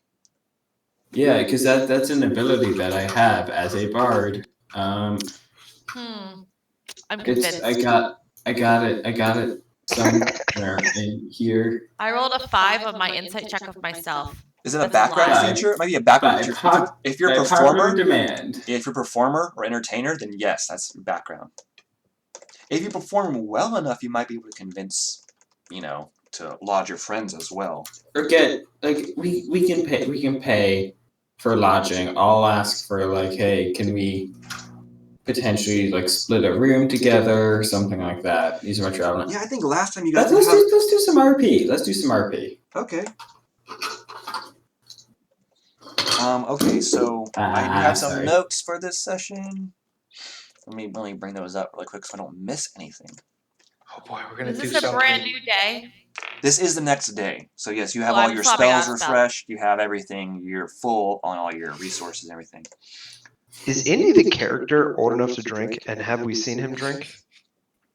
Yeah, because that's an ability that I have as a bard. I'm convinced. I got it somewhere in here. I rolled a 5 on my insight check of myself. Is it a That's a background lie. feature? It might be a background By feature. pop- If you're a by popular performer, demand. if you're a performer or entertainer, then yes, that's background. If you perform well enough, you might be able to convince, to lodge your friends as well. Or get we can pay for lodging. I'll ask for hey, can we potentially split a room together or something like that? These are my traveling. Yeah, I think last time you guys Let's do some RP. Let's do some RP. Okay. Okay, so I do have some sorry. notes for this session. Let me bring those up really quick so I don't miss anything. Oh boy, we're gonna Is do this a something. brand new day? This is the next day. So yes, you have Well, all I'm your swapping out spells spells. refreshed, you have everything, you're full on all your resources and everything. Is any of the character old enough to drink, and have we seen him drink?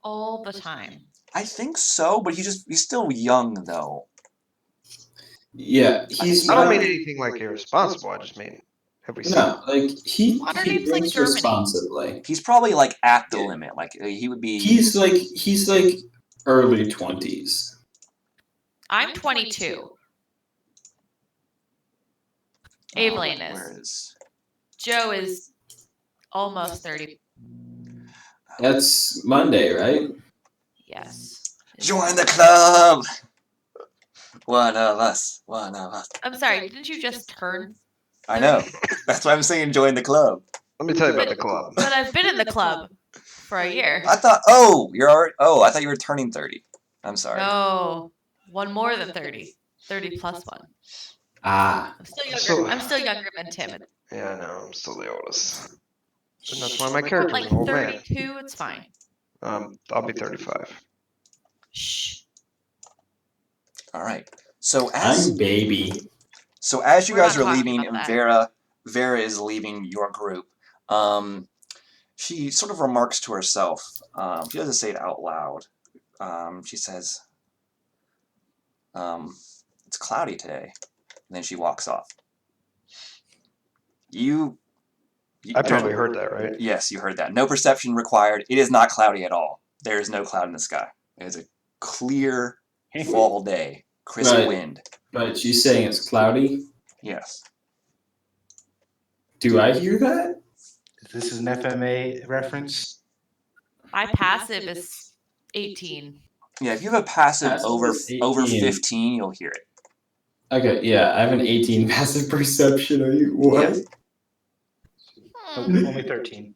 All the time. I think so, but he's still young though. Yeah, he's I don't not. mean anything irresponsible. I just mean, have we seen? No, he Waterdeep's like drinks Germany. responsibly. He's probably at the limit. He would be. He's early 20s. I'm 22. Evelyn Where is. is? Joe is almost 30. That's Monday, right? Yes. Join the club. One of us. I'm sorry, didn't you just turn? I know. That's why I'm saying join the club. Let me tell you about the club. But I've been in the club for a year. I thought. Oh, you're already. Oh, I thought you were turning 30. I'm sorry. No, one more than 30. 30 plus one. Ah. I'm still younger than Tim. Yeah, I know. I'm still the oldest. And that's why my character's Like an old man. 32, it's fine. I'll be 35. Shh. All right. So I'm baby. as you We're guys not are talking leaving, about and that. Vera is leaving your group. She sort of remarks to herself. She doesn't say it out loud. She says, "It's cloudy today," and then she walks off. I probably heard that, right? Yes, you heard that. No perception required. It is not cloudy at all. There is no cloud in the sky. It is a clear fall day. Crisp Right. wind. But she's saying it's cloudy. Yes. Do I hear that? This is an FMA reference. My passive is 18. Yeah, if you have a passive Passive over is 18. 15, you'll hear it. Okay, yeah, I have an 18 passive perception. Are you what? Yeah. Oh, only 13.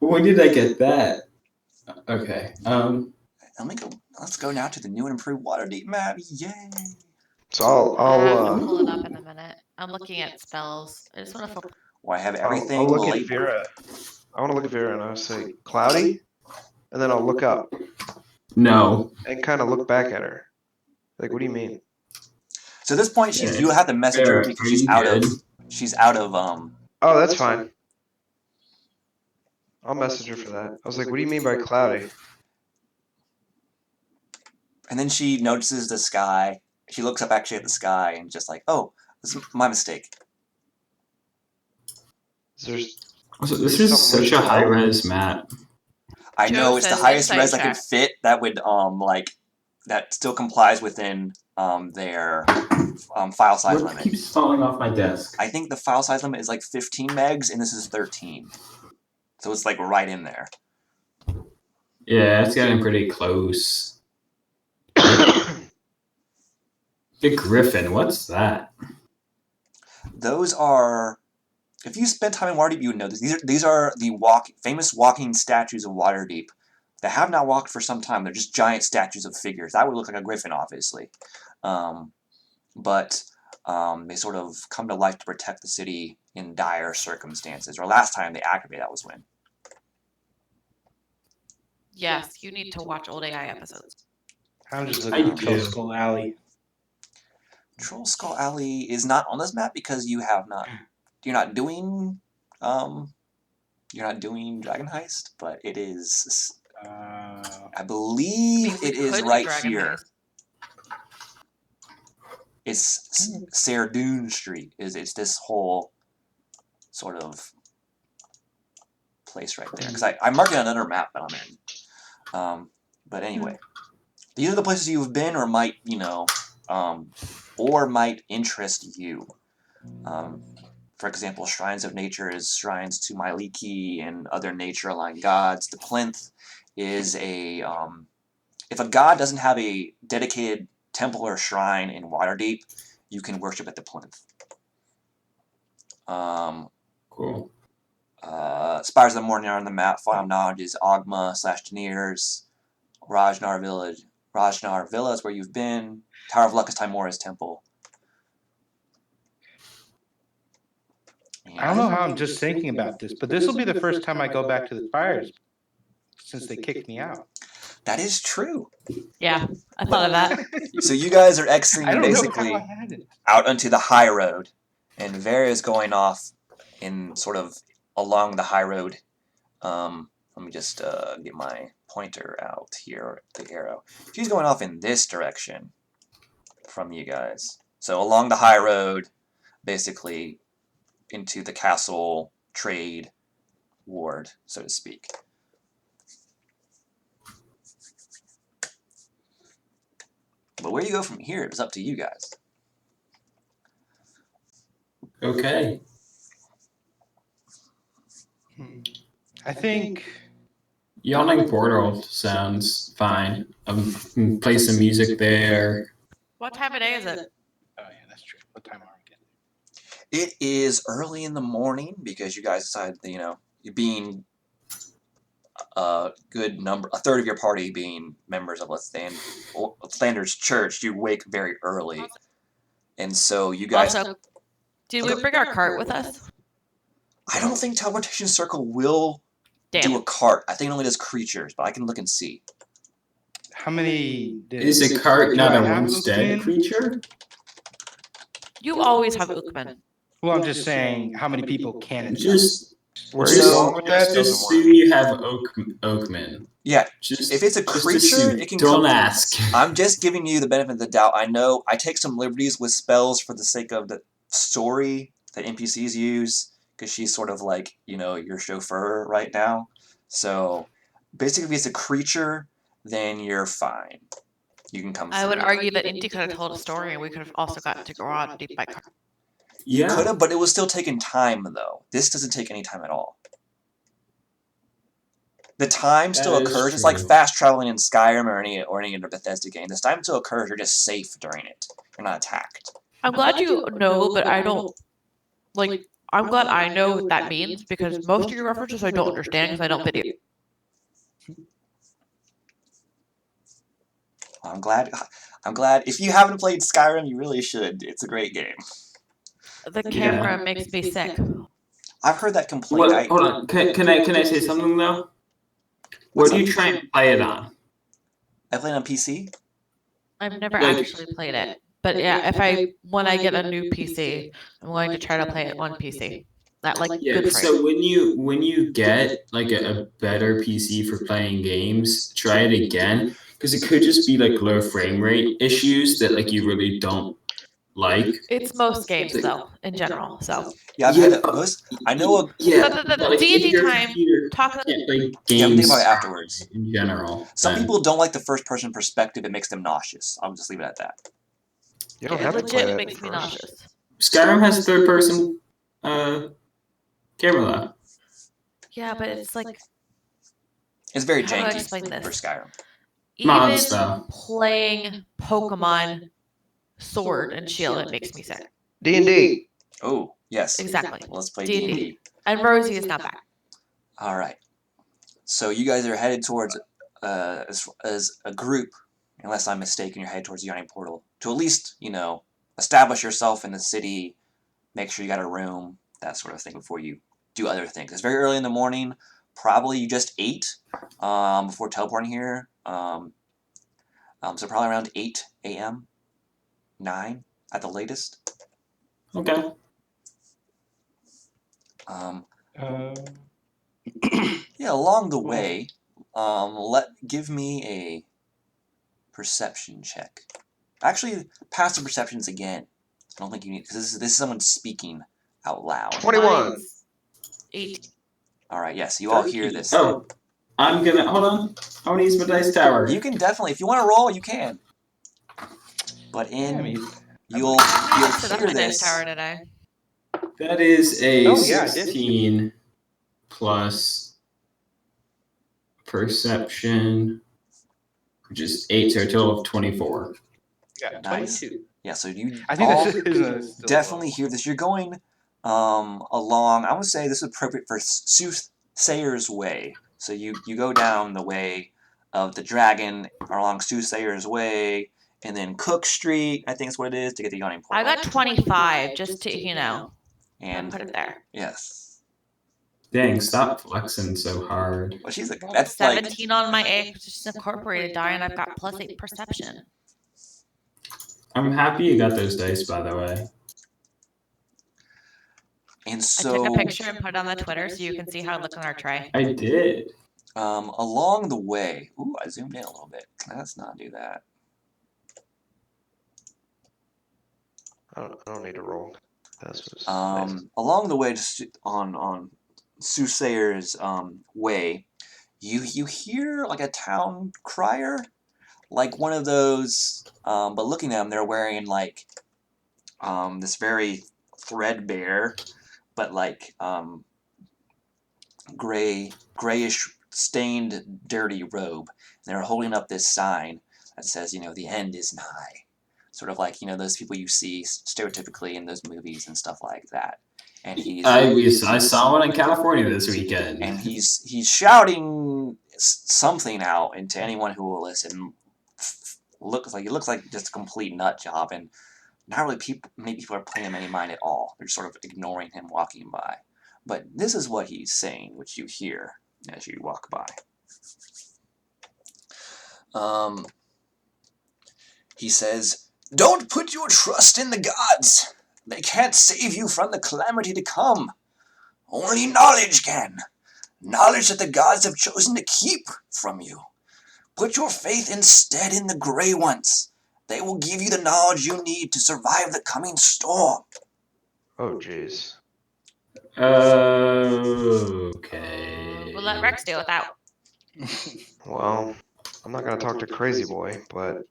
When did I get that? Okay. Let's go now to the new and improved Waterdeep map. Yay! So I'll pull it up in a minute. I'm looking at spells. I just want to flip. Well, I have everything I'll look labeled. at Vera. I want to look at Vera and I'll say cloudy, and then I'll look up No. and kind of look back at her. Like, what do you mean? So at this point, you have to message her Vera, because are she's you out good? of Oh, that's fine. I'll message her for that. I was like, what do you mean by cloudy? And then she notices the sky. She looks up actually at the sky and just oh, this is my mistake. Also, this is such a high res map. I Joe know it's the says highest insight res I check. could fit. That would that still complies within their file size What limit. keeps falling off my desk? I think the file size limit is 15 megs, and this is 13. So it's right in there. Yeah, it's getting pretty close. The Griffin, what's that? Those are. If you spend time in Waterdeep, you would know this. These are the famous walking statues of Waterdeep that have not walked for some time. They're just giant statues of figures. That would look like a griffin, obviously. But they sort of come to life to protect the city in dire circumstances. Or last time they activated, that was when. Yes, you need to watch old AI episodes. I'm just I looking at Troll do. Skull Alley. Troll Skull Alley is not on this map because you're not doing Dragon Heist, but it is. I believe we it is could do right Dragon here. Heist. It's Serdun Street. It's this whole sort of place right there. Because I'm marking another map that I'm in. But anyway, these are the places you've been or might interest you. For example, Shrines of Nature is shrines to Myliki and other nature-aligned gods. The plinth is a if a god doesn't have a dedicated temple or shrine in Waterdeep, you can worship at the plinth. Cool. Spires of the Morning are on the map. Final Knowledge is Ogma / Deniers. Rajnar Villa is where you've been. Tower of Luck is Timora's temple. I don't know how I'm just thinking about this, but this will be the first time I go back to the Spires since they kicked me out. That is true. Yeah, I thought of that. So you guys are I exiting don't know basically how I had it. out onto the high road, and Vera is going off in sort of along the high road. Let me just get my pointer out here, the arrow. She's going off in this direction from you guys. So along the high road, basically into the castle trade ward, so to speak. But where you go from here, it's up to you guys. Okay. I think Yawning Portal sounds fine. Play some music there. What time of day is it? Oh yeah, that's true. What time are we getting? It is early in the morning because you guys decided, being a third of your party being members of Lathander's church, you wake very early. And so you guys... Also, did we bring our cart with us? I don't think Teleportation Circle will do a cart. I think it only does creatures, but I can look and see. How many? Is a cart not a I have once dead Ukman? creature? You always have Ukman. Well, I'm just saying, how many people can it? Just Where are you So- going with that? just Doesn't assume work. you have Oakman. Yeah, Just if it's a just creature, assume. it can Don't come... ask. I'm just giving you the benefit of the doubt. I know I take some liberties with spells for the sake of the story that NPCs use, because she's sort of like, your chauffeur right now. So basically, if it's a creature, then you're fine. You can come I would through. argue that Indy could have told a story and we could have also gotten to Waterdeep by car. You Yeah. could have, but it was still taking time, though. This doesn't take any time at all. The time still That is occurs. It's like true. fast traveling in Skyrim or any other Bethesda game. This time still occurs. You're just safe during it. You're not attacked. I'm glad you know, but I don't, I'm glad I know what that means because most of your references I don't understand because I don't video. I'm glad. If you haven't played Skyrim, you really should. It's a great game. The camera makes me sick. I've heard that complaint. What? Hold on. Can I say something though? What do you try and play it on? I played on PC. I've never Like- actually played it. But yeah, when I get a new PC, I'm going to try to play it on PC. That Yeah. good frame. So when you get like a better PC for playing games, try it again because it could just be like low frame rate issues that like you really don't like. It's most games though, in general. So Yeah, I've had most. I know. The but, like, D&D if your time, computer talk can't play Yeah, I'm games thinking about it afterwards. in general. Some then- people don't like the first-person perspective. It makes them nauseous. I'll just leave it at that. You don't it have to play legit that makes me first. nauseous. Skyrim has third person camera though. Yeah, but it's like It's very How do I janky explain this? for Skyrim. Mods, Even though. playing Pokemon Sword and Shield, it makes me sick. D&D. Oh, yes. Exactly. Let's play D&D. D&D. And Rosie is not back. All right. So you guys are headed towards, as a group, unless I'm mistaken, you're headed towards the Yawning Portal to at least, establish yourself in the city, make sure you got a room, that sort of thing before you do other things. It's very early in the morning. Probably you just ate before teleporting here. So probably around 8 a.m., 9 at the latest. Okay. Uh, Yeah, along the way, give me a perception check. Actually, passive perceptions again. I don't think you need, because this is someone speaking out loud. 21. Mine's 8. All right, yes, you all hear this. Oh, I'm gonna hold on. I want to use my dice tower. You can definitely, if you want to roll, you can. But you'll Set up hear my dice this. tower today. That is a Oh, yeah, I did. 16 plus perception, which is 8, so a total of 24. Yeah, Nice. 22. Yeah, so you I think all this is still definitely low. hear this. You're going along. I would say this is appropriate for Soothsayer's Way. So you go down the way of the dragon along Soothsayer's Way, and then Cook Street, I think is what it is, to get the Yawning Portal. I got 25 just to, and put it there. yes. Dang, stop flexing so hard. Well, she's like, Well, that's like 17 on my A, which is incorporated die, and I've got plus 8 perception. I'm happy you got those dice, by the way. and I so took a picture and put it on the Twitter so you can see how it looks on our tray. I did. along the way. Ooh, I zoomed in a little bit. Let's not do that. I don't need to roll. This was nice. Along the way, just on Soothsayer's way, you hear like a town crier, like one of those. But looking at them, they're wearing like this very threadbare, but like grayish stained, dirty robe. And they're holding up this sign that says, the end is nigh. Sort of like, those people you see stereotypically in those movies and stuff like that. And I saw one in California this weekend. And he's shouting something out into anyone who will listen. It looks like just a complete nut job, and not really many people are paying him any mind at all. They're sort of ignoring him walking by. But this is what he's saying, which you hear as you walk by. He says, "Don't put your trust in the gods. They can't save you from the calamity to come. Only knowledge can. Knowledge that the gods have chosen to keep from you. Put your faith instead in the Grey Ones. They will give you the knowledge you need to survive the coming storm." Oh, jeez. Okay. We'll let Rex deal with that. Well, I'm not going to talk to Crazy Boy, but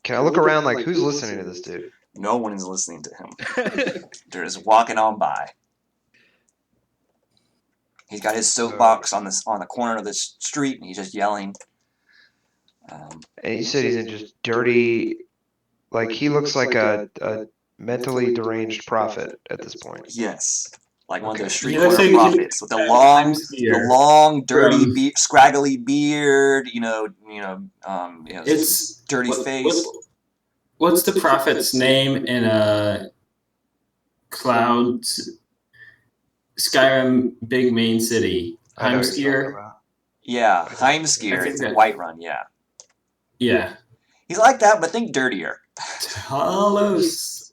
can I look around like who's listening to this dude? No one is listening to him. They're just walking on by. He's got his soapbox on the corner of the street, and he's just yelling. And you said he's in just dirty, like he looks like a mentally deranged prophet at this point. Yes, like one of those Okay. street He looks corner like prophets with the long, dirty, From- scraggly beard. It's dirty face. What's the prophet's name in Cloud's Skyrim big main city? I know what you're talking Heimskir? about. Yeah, I Heimskir. think It's in that- Whiterun. Yeah, Yeah. he's like that, but think dirtier. Talos.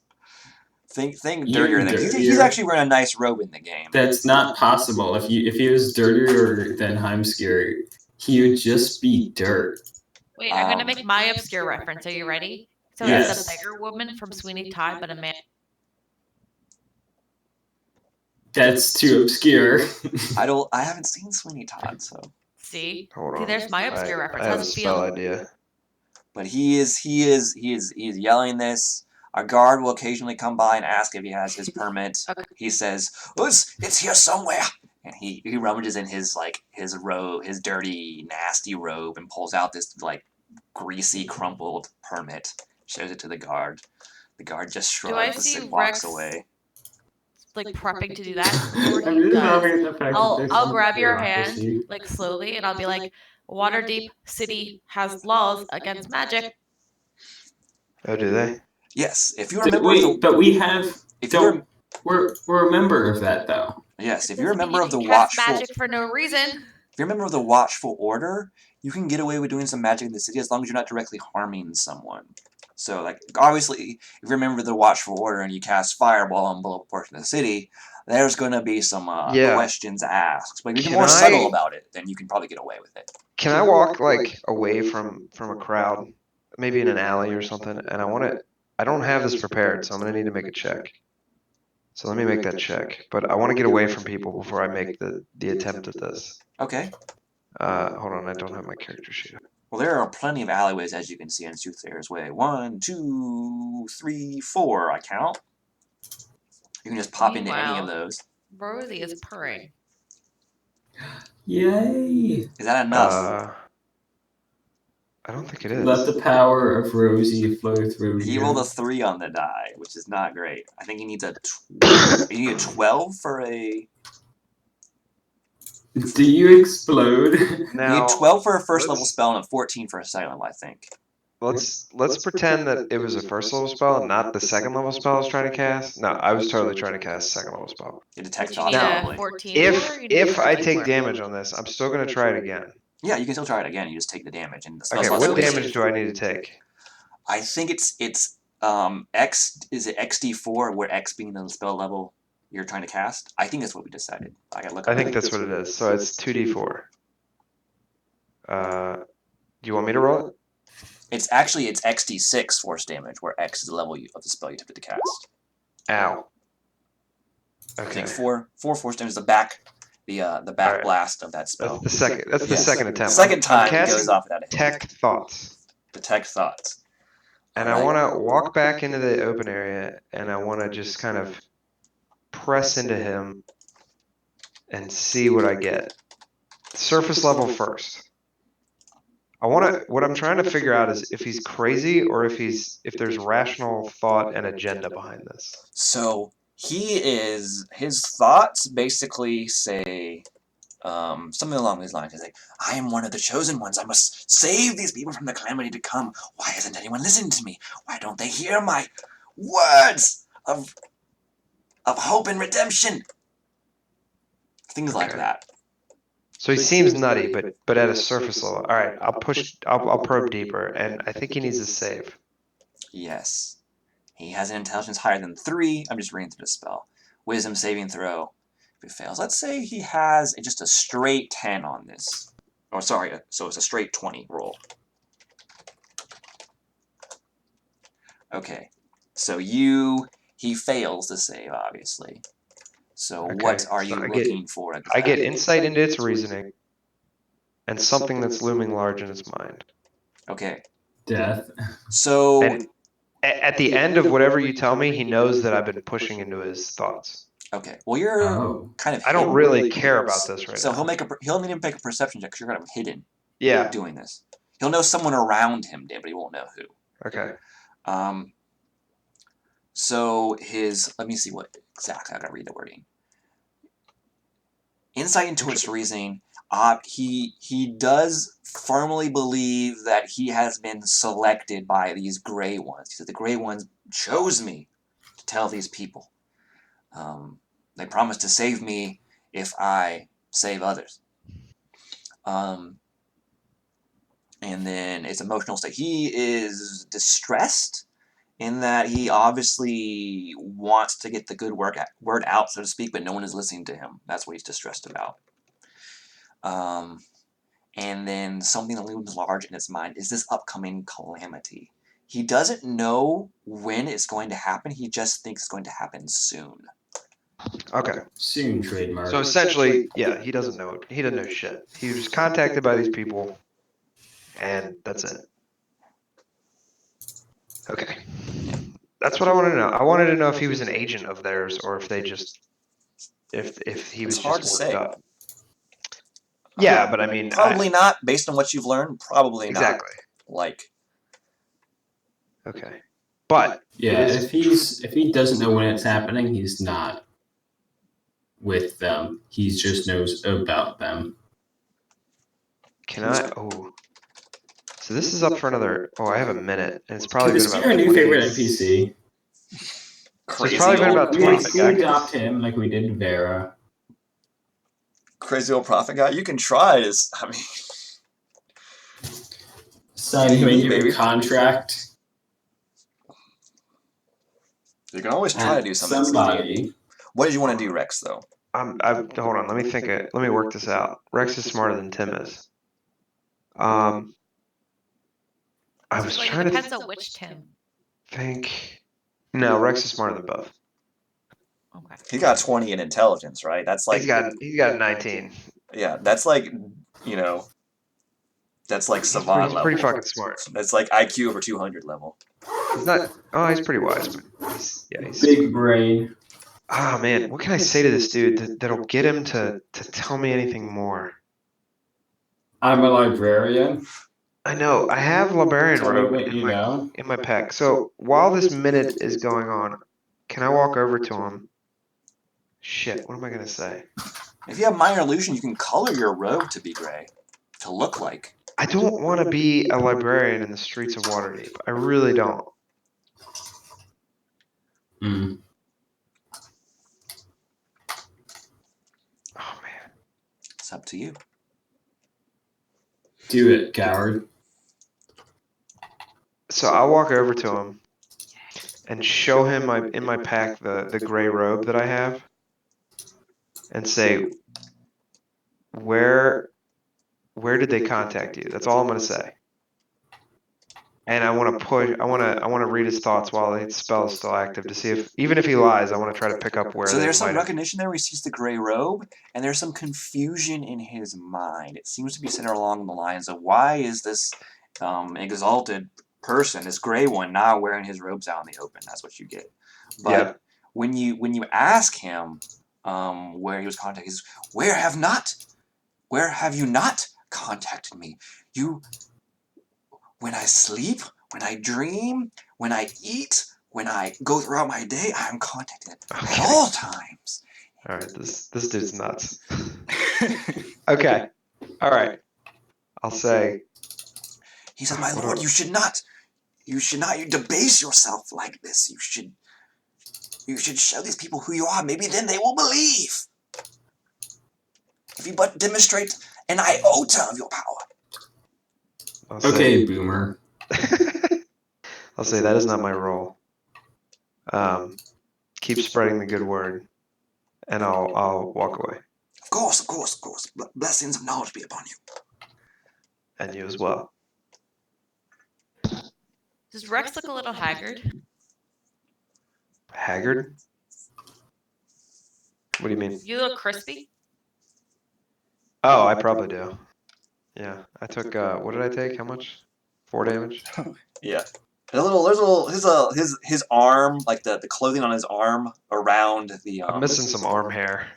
Think Even dirtier. He's dirtier? actually wearing a nice robe in the game. That's not possible. If he was dirtier than Heimskir, he would just be dirt. Wait, I'm gonna make my obscure reference. Are you ready? So Yes. it's a bigger woman from Sweeney Todd, but a man. That's too obscure. I haven't seen Sweeney Todd, so. See? Hold See, on. there's my obscure I reference. have a How's it spell feel? idea. But he is yelling this. Our guard will occasionally come by and ask if he has his permit. Okay. He says, "Oh, it's here somewhere," and he rummages in his robe, his dirty, nasty robe, and pulls out this like greasy, crumpled permit. Shows it to the guard. The guard just Do I shrugs see and walks Rex away. like prepping to do that before I'm he just does? laughing at the fact that there's I'll some grab your hand bureaucracy. like slowly, and I'll be like, Waterdeep City has laws against magic. Oh, do they? Yes, if you're a member of Wait, but we have. if you're We're a member of that though. yes, if you're a member of the you can cast Watchful, magic for no reason. if you're a member of the Watchful Order, you can get away with doing some magic in the city as long as you're not directly harming someone. So, like, obviously, if you're a member of the Watchful Order and you cast Fireball and blow up a portion of the city, there's going to be some Yeah. questions asked. But if you're Can more subtle I- about it, then you can probably get away with it. Can I walk like away from a crowd, maybe in an alley or something? And I don't have this prepared, so I'm gonna need to make a check. So let me make that check. But I want to get away from people before I make the attempt at this. Okay. Hold on, I don't have my character sheet. Well, there are plenty of alleyways, as you can see in Soteria's Way. 1, 2, 3, 4, I count. You can just pop into any of Meanwhile, those. Rosie is purring. Yay! Is that enough? I don't think it is. Let the power of Rosie flow through He you. rolled a 3 on the die, which is not great. I think he needs a 12 for a... Do you explode? You Now, need 12 for a first level let's- spell and a 14 for a second level, I think. let's pretend that it was a first level spell and not the second level spell I was trying to cast. No, I was totally trying to cast a second level spell. You detect You thoughts, need probably. a 14 for, or you need If a I 14 take for? damage on this, I'm still gonna try it again. Yeah, you can still try it again. You just take the damage. And the Okay, spell what slots will damage save. do I need to take? I think it's X. Is it XD4, where X being the spell level you're trying to cast? I think that's what we decided. I gotta look. I up think that's what it is. So it's 2d4. Do you want me to roll it? It's XD6 force damage, where X is the level of the spell you attempted to cast. Ow. I Okay. think four force damage is the back Alright. blast of that spell. That's the second. That's the Yes. second attempt. Second time I'm it casting goes off without a hit. Detect thoughts, Detect thoughts. and I want to walk back into the open area, and I want to just kind of press into him and see what I get. Surface level first. I want to. What I'm trying to figure out is if he's crazy or if there's rational thought and agenda behind this. So his thoughts basically say something along these lines. He's like, I am one of the chosen ones. I must save these people from the calamity to come. Why isn't anyone listening to me? Why don't they hear my words of hope and redemption? Things like Okay. that. So he seems nutty, but at a surface level. All right, I'll probe deeper, and I think he needs a save. Yes. He has an intelligence higher than 3. I'm just reading through the spell. Wisdom saving throw. If it fails, let's say he has just a straight 10 on this. Oh, sorry, so it's a straight 20 roll. Okay, so he fails to save, obviously. So Okay, what are so you I get- looking for I exactly? get insight into its reasoning, and something that's looming large in its mind. Okay, Death. so And at the end of whatever you tell me, he knows that I've been pushing into his thoughts. okay, well you're Oh. kind of I don't hidden. really care about this right So now. he'll need to make a perception check because you're kind of hidden Yeah. doing this. He'll know someone around him did, but he won't know who. Okay. So let me see what exactly, I gotta read the wording. Insight into its reasoning, he does firmly believe that he has been selected by these Grey Ones. He said, the Grey Ones chose me to tell these people. They promised to save me if I save others. And then its emotional state. He is distressed in that he obviously wants to get the good word out, so to speak, but no one is listening to him. That's what he's distressed about. And then something that looms large in his mind is this upcoming calamity. He doesn't know when it's going to happen. He just thinks it's going to happen soon. Okay. Soon trademark. So essentially, yeah, he doesn't know. He doesn't know shit. He was contacted by these people, and that's it. Okay. That's what I wanted to know. I wanted to know if he was an agent of theirs or if they just if he was It's hard just to worked say. up. Yeah, but I mean, Probably not, based on what you've learned. Probably exactly. not. Like, Okay, but Yeah, it is if he doesn't know when it's happening, he's not with them. He just knows about them. Can I? Oh, so this is up for another. Oh, I have a minute, and it's probably been Chris, about you're a new 20. favorite NPC. So it's crazy probably been old about We, 20 we seconds. adopt him like we did Vera. crazy old prophet guy. You can try this. I mean, Sign him a TV, new baby. contract you can always try to do something. somebody. What did you want to do, Rex? Though. Hold on. Let me think. Let me work this out. Rex is smarter than Tim is. I was Like, trying it to depends on which Tim. think. No, Rex is smarter than both. Okay. He got 20 in intelligence, right? That's like He's got 19. yeah. That's like that's like savant He's level. pretty fucking smart. That's like IQ over 200 level. He's not. Oh, he's pretty wise. But he's Big brain. Ah, man, what can I say to this dude that'll get him to tell me anything more? I'm a librarian. I know I have librarian Tell me robe what you know. in my pack. So while this minute is going on, can I walk over to him? Shit, what am I gonna say? If you have minor illusion, you can color your robe to be gray, to look like. I don't want to be a librarian in the streets of Waterdeep. I really don't. Mm. Oh man. It's up to you. Do it, coward. So I'll walk over to him and show him in my pack the gray robe that I have, and say, where did they contact you? That's all I'm gonna say. And I want to push. I want to read his thoughts while his spell is still active to see if, even if he lies, I want to try to pick up where So they there's some might have. recognition there where he sees the gray robe, and there's some confusion in his mind. It seems to be centered along the lines of why is this exalted person, this gray one, not wearing his robes out in the open? That's what you get. But Yeah. when you ask him where he was contacted, he's where have you not contacted me? When I sleep, when I dream, when I eat, when I go throughout my day, I am contacted at all times. All right, this dude's nuts. Okay. All right. I'll say. He says, "My lord, you should not debase yourself like this. You should show these people who you are. Maybe then they will believe. If you but demonstrate an iota of your power." I'll say, Okay, boomer. I'll say that is not my role. Keep spreading the good word, and I'll walk away. Of course. Blessings of knowledge be upon you. And you as well. Does Rex look a little haggard? Haggard? What do you mean? You look crispy? Oh, I probably do. Yeah, I took. What did I take? How much? 4 damage. Yeah. There's a little his arm, like the clothing on his arm around the I'm missing some arm hair.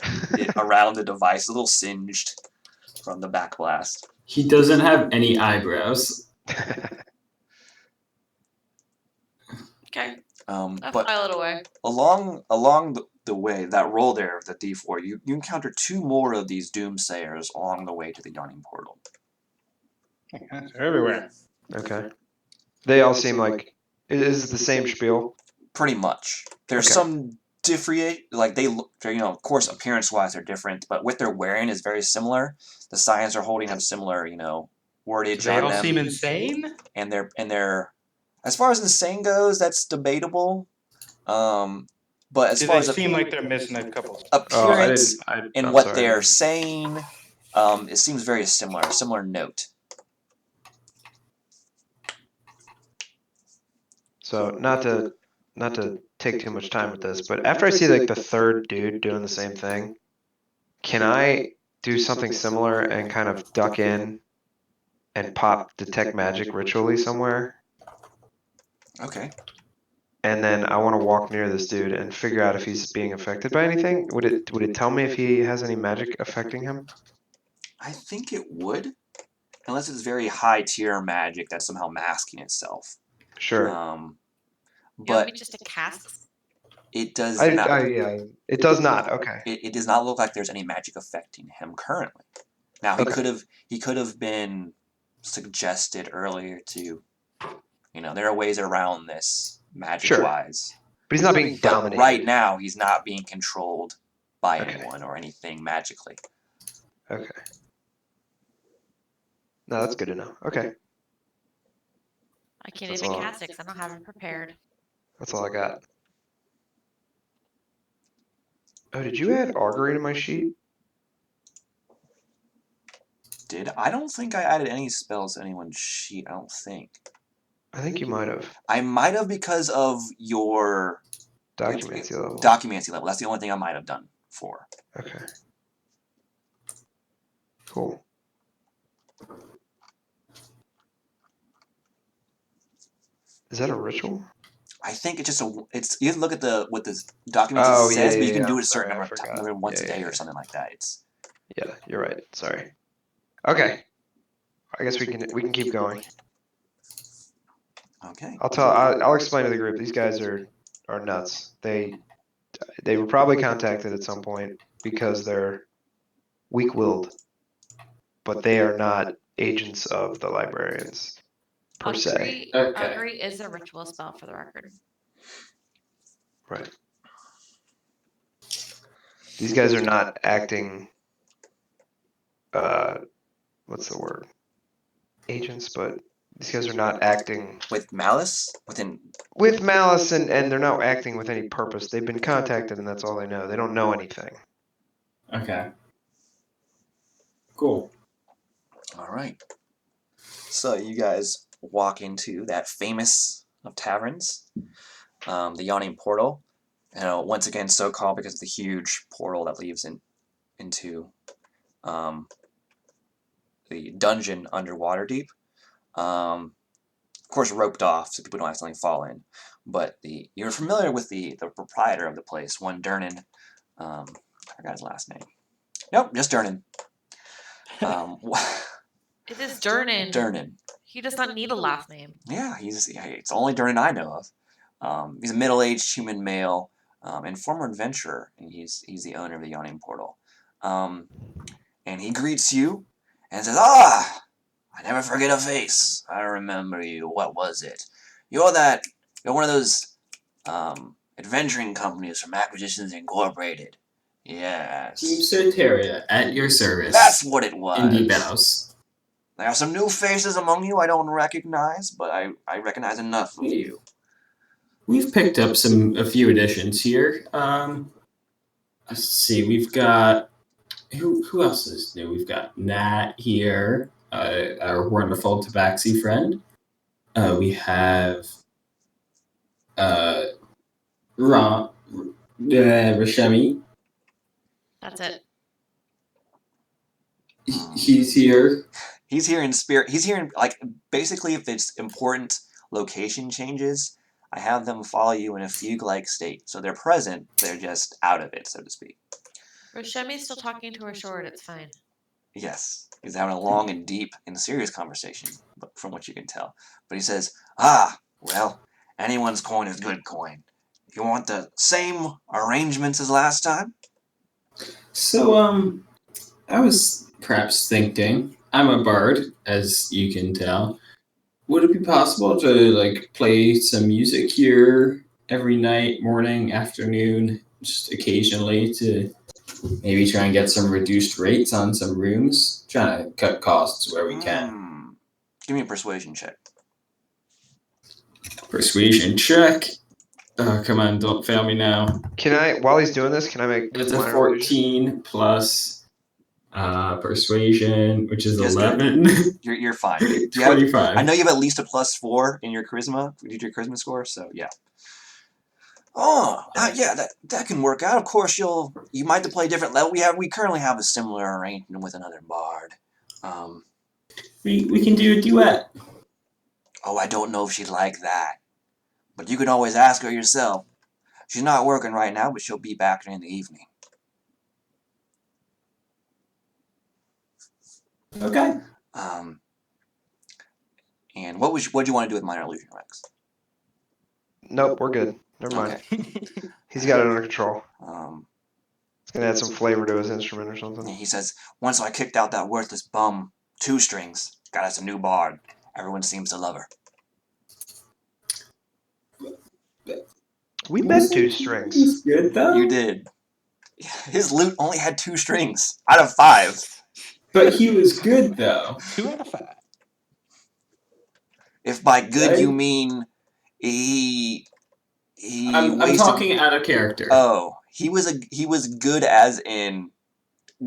around the device, a little singed from the back blast. He doesn't have any eyebrows. Okay. I'll But file it away. along the way, that roll there of the D4, you encounter 2 more of these doomsayers along the way to the yawning portal. They're everywhere. Okay. They all seem like. Is it the same spiel? Pretty much. There's Okay. some like they look, of course, appearance-wise they're different, but what they're wearing is very similar. The signs are holding up similar, wordage They on all them. seem insane. And they're as far as insane goes, that's debatable. But as Do far they as seem like they're missing a couple? appearance I'm and what sorry. they're saying, it seems very similar note. So not to take too much time with this, but after I see like the third dude doing the same thing, can I do something similar and kind of duck in and pop detect magic ritually somewhere? Okay. And then I want to walk near this dude and figure out if he's being affected by anything. Would it tell me if he has any magic affecting him? I think it would, unless it's very high tier magic that's somehow masking itself. Sure. You want But me just to cast? it does I not. yeah. It does not. Okay. It does not look like there's any magic affecting him currently. Now he Okay. could have been suggested earlier to, there are ways around this magic Sure. wise. But he's not being But dominated. right now he's not being controlled by Okay. anyone or anything magically. Okay. No, that's good to know. Okay. I can't That's even all. cast it because I don't have it prepared. That's all I got. Oh, did you add augury to my sheet? I don't think I added any spells to anyone's sheet, I don't think. I think you might have. I might have because of your Documency level. Documency level. That's the only thing I might have done for. Okay. Cool. Is that a ritual? I think it's just you have to look at what this document says, but you can do it a certain number of times, once a day or something like that. Yeah, you're right. Sorry. Okay. I guess we can keep going. Okay. I'll explain to the group. These guys are nuts. They were probably contacted at some point because they're weak-willed, but they are not agents of the librarians per se. Okay. Augury is a ritual spell for the record. Right. These guys are not acting. What's the word? Agents, but these guys are not acting with malice with malice, and they're not acting with any purpose. They've been contacted, and that's all they know. They don't know anything. Okay. Cool. All right. So you guys walk into that famous of taverns, the Yawning Portal. Once again, so called because of the huge portal that leads into the dungeon under Waterdeep. Of course, roped off so people don't accidentally fall in. But you're familiar with the proprietor of the place, one Durnan. I forgot his last name. Nope, just Durnan. It is Durnan. Durnan. He does not need a last name. Yeah, it's the only Durnan I know of. He's a middle-aged human male and former adventurer, and he's the owner of the Yawning Portal. And he greets you and says, "Ah, I never forget a face. I remember you. What was it? You're one of those adventuring companies from Acquisitions Incorporated." Yes. Team Soteria, at your service. That's what it was. Indie bows. There are some new faces among you I don't recognize, but I recognize enough of you. We've picked up a few additions here. Let's see, we've got who else is new? We've got Nat here, our wonderful Tabaxi friend. We have Rashemi. That's it. He's here. He's here in spirit. He's here in, basically, if it's important location changes, I have them follow you in a fugue-like state. So they're present, they're just out of it, so to speak. Roshemi's still talking to her sword. It's fine. Yes, he's having a long and deep and serious conversation, from what you can tell. But he says, well, anyone's coin is good coin. You want the same arrangements as last time? So, I was perhaps thinking, I'm a bard, as you can tell. Would it be possible to, play some music here every night, morning, afternoon, just occasionally to maybe try and get some reduced rates on some rooms? Trying to cut costs where we can. Give me a persuasion check. Persuasion check. Oh, come on, don't fail me now. Can I, while he's doing this, can I make It's a 14 plus persuasion, which is 11. You're fine. 25. I know you have at least a +4 in your charisma. We did your charisma score, so yeah. Oh, yeah, that can work out. Of course, you might have to play a different level. We currently have a similar arrangement with another bard. We can do a duet. Oh, I don't know if she'd like that, but you can always ask her yourself. She's not working right now, but she'll be back in the evening. Okay. And what do you want to do with minor illusion, Rex? Nope, we're good. Never mind. Okay. He's got it under control. Um, It's gonna add some flavor to his instrument or and something. he says, once I kicked out that worthless bum, Two Strings, got us a new bard. Everyone seems to love her. We met Two Strings. He's good though. You did. His lute only had 2 strings out of 5. But he was good though. 2 out of 5. If by good Right? you mean he I'm wasted. talking out of character. Oh, he was good as in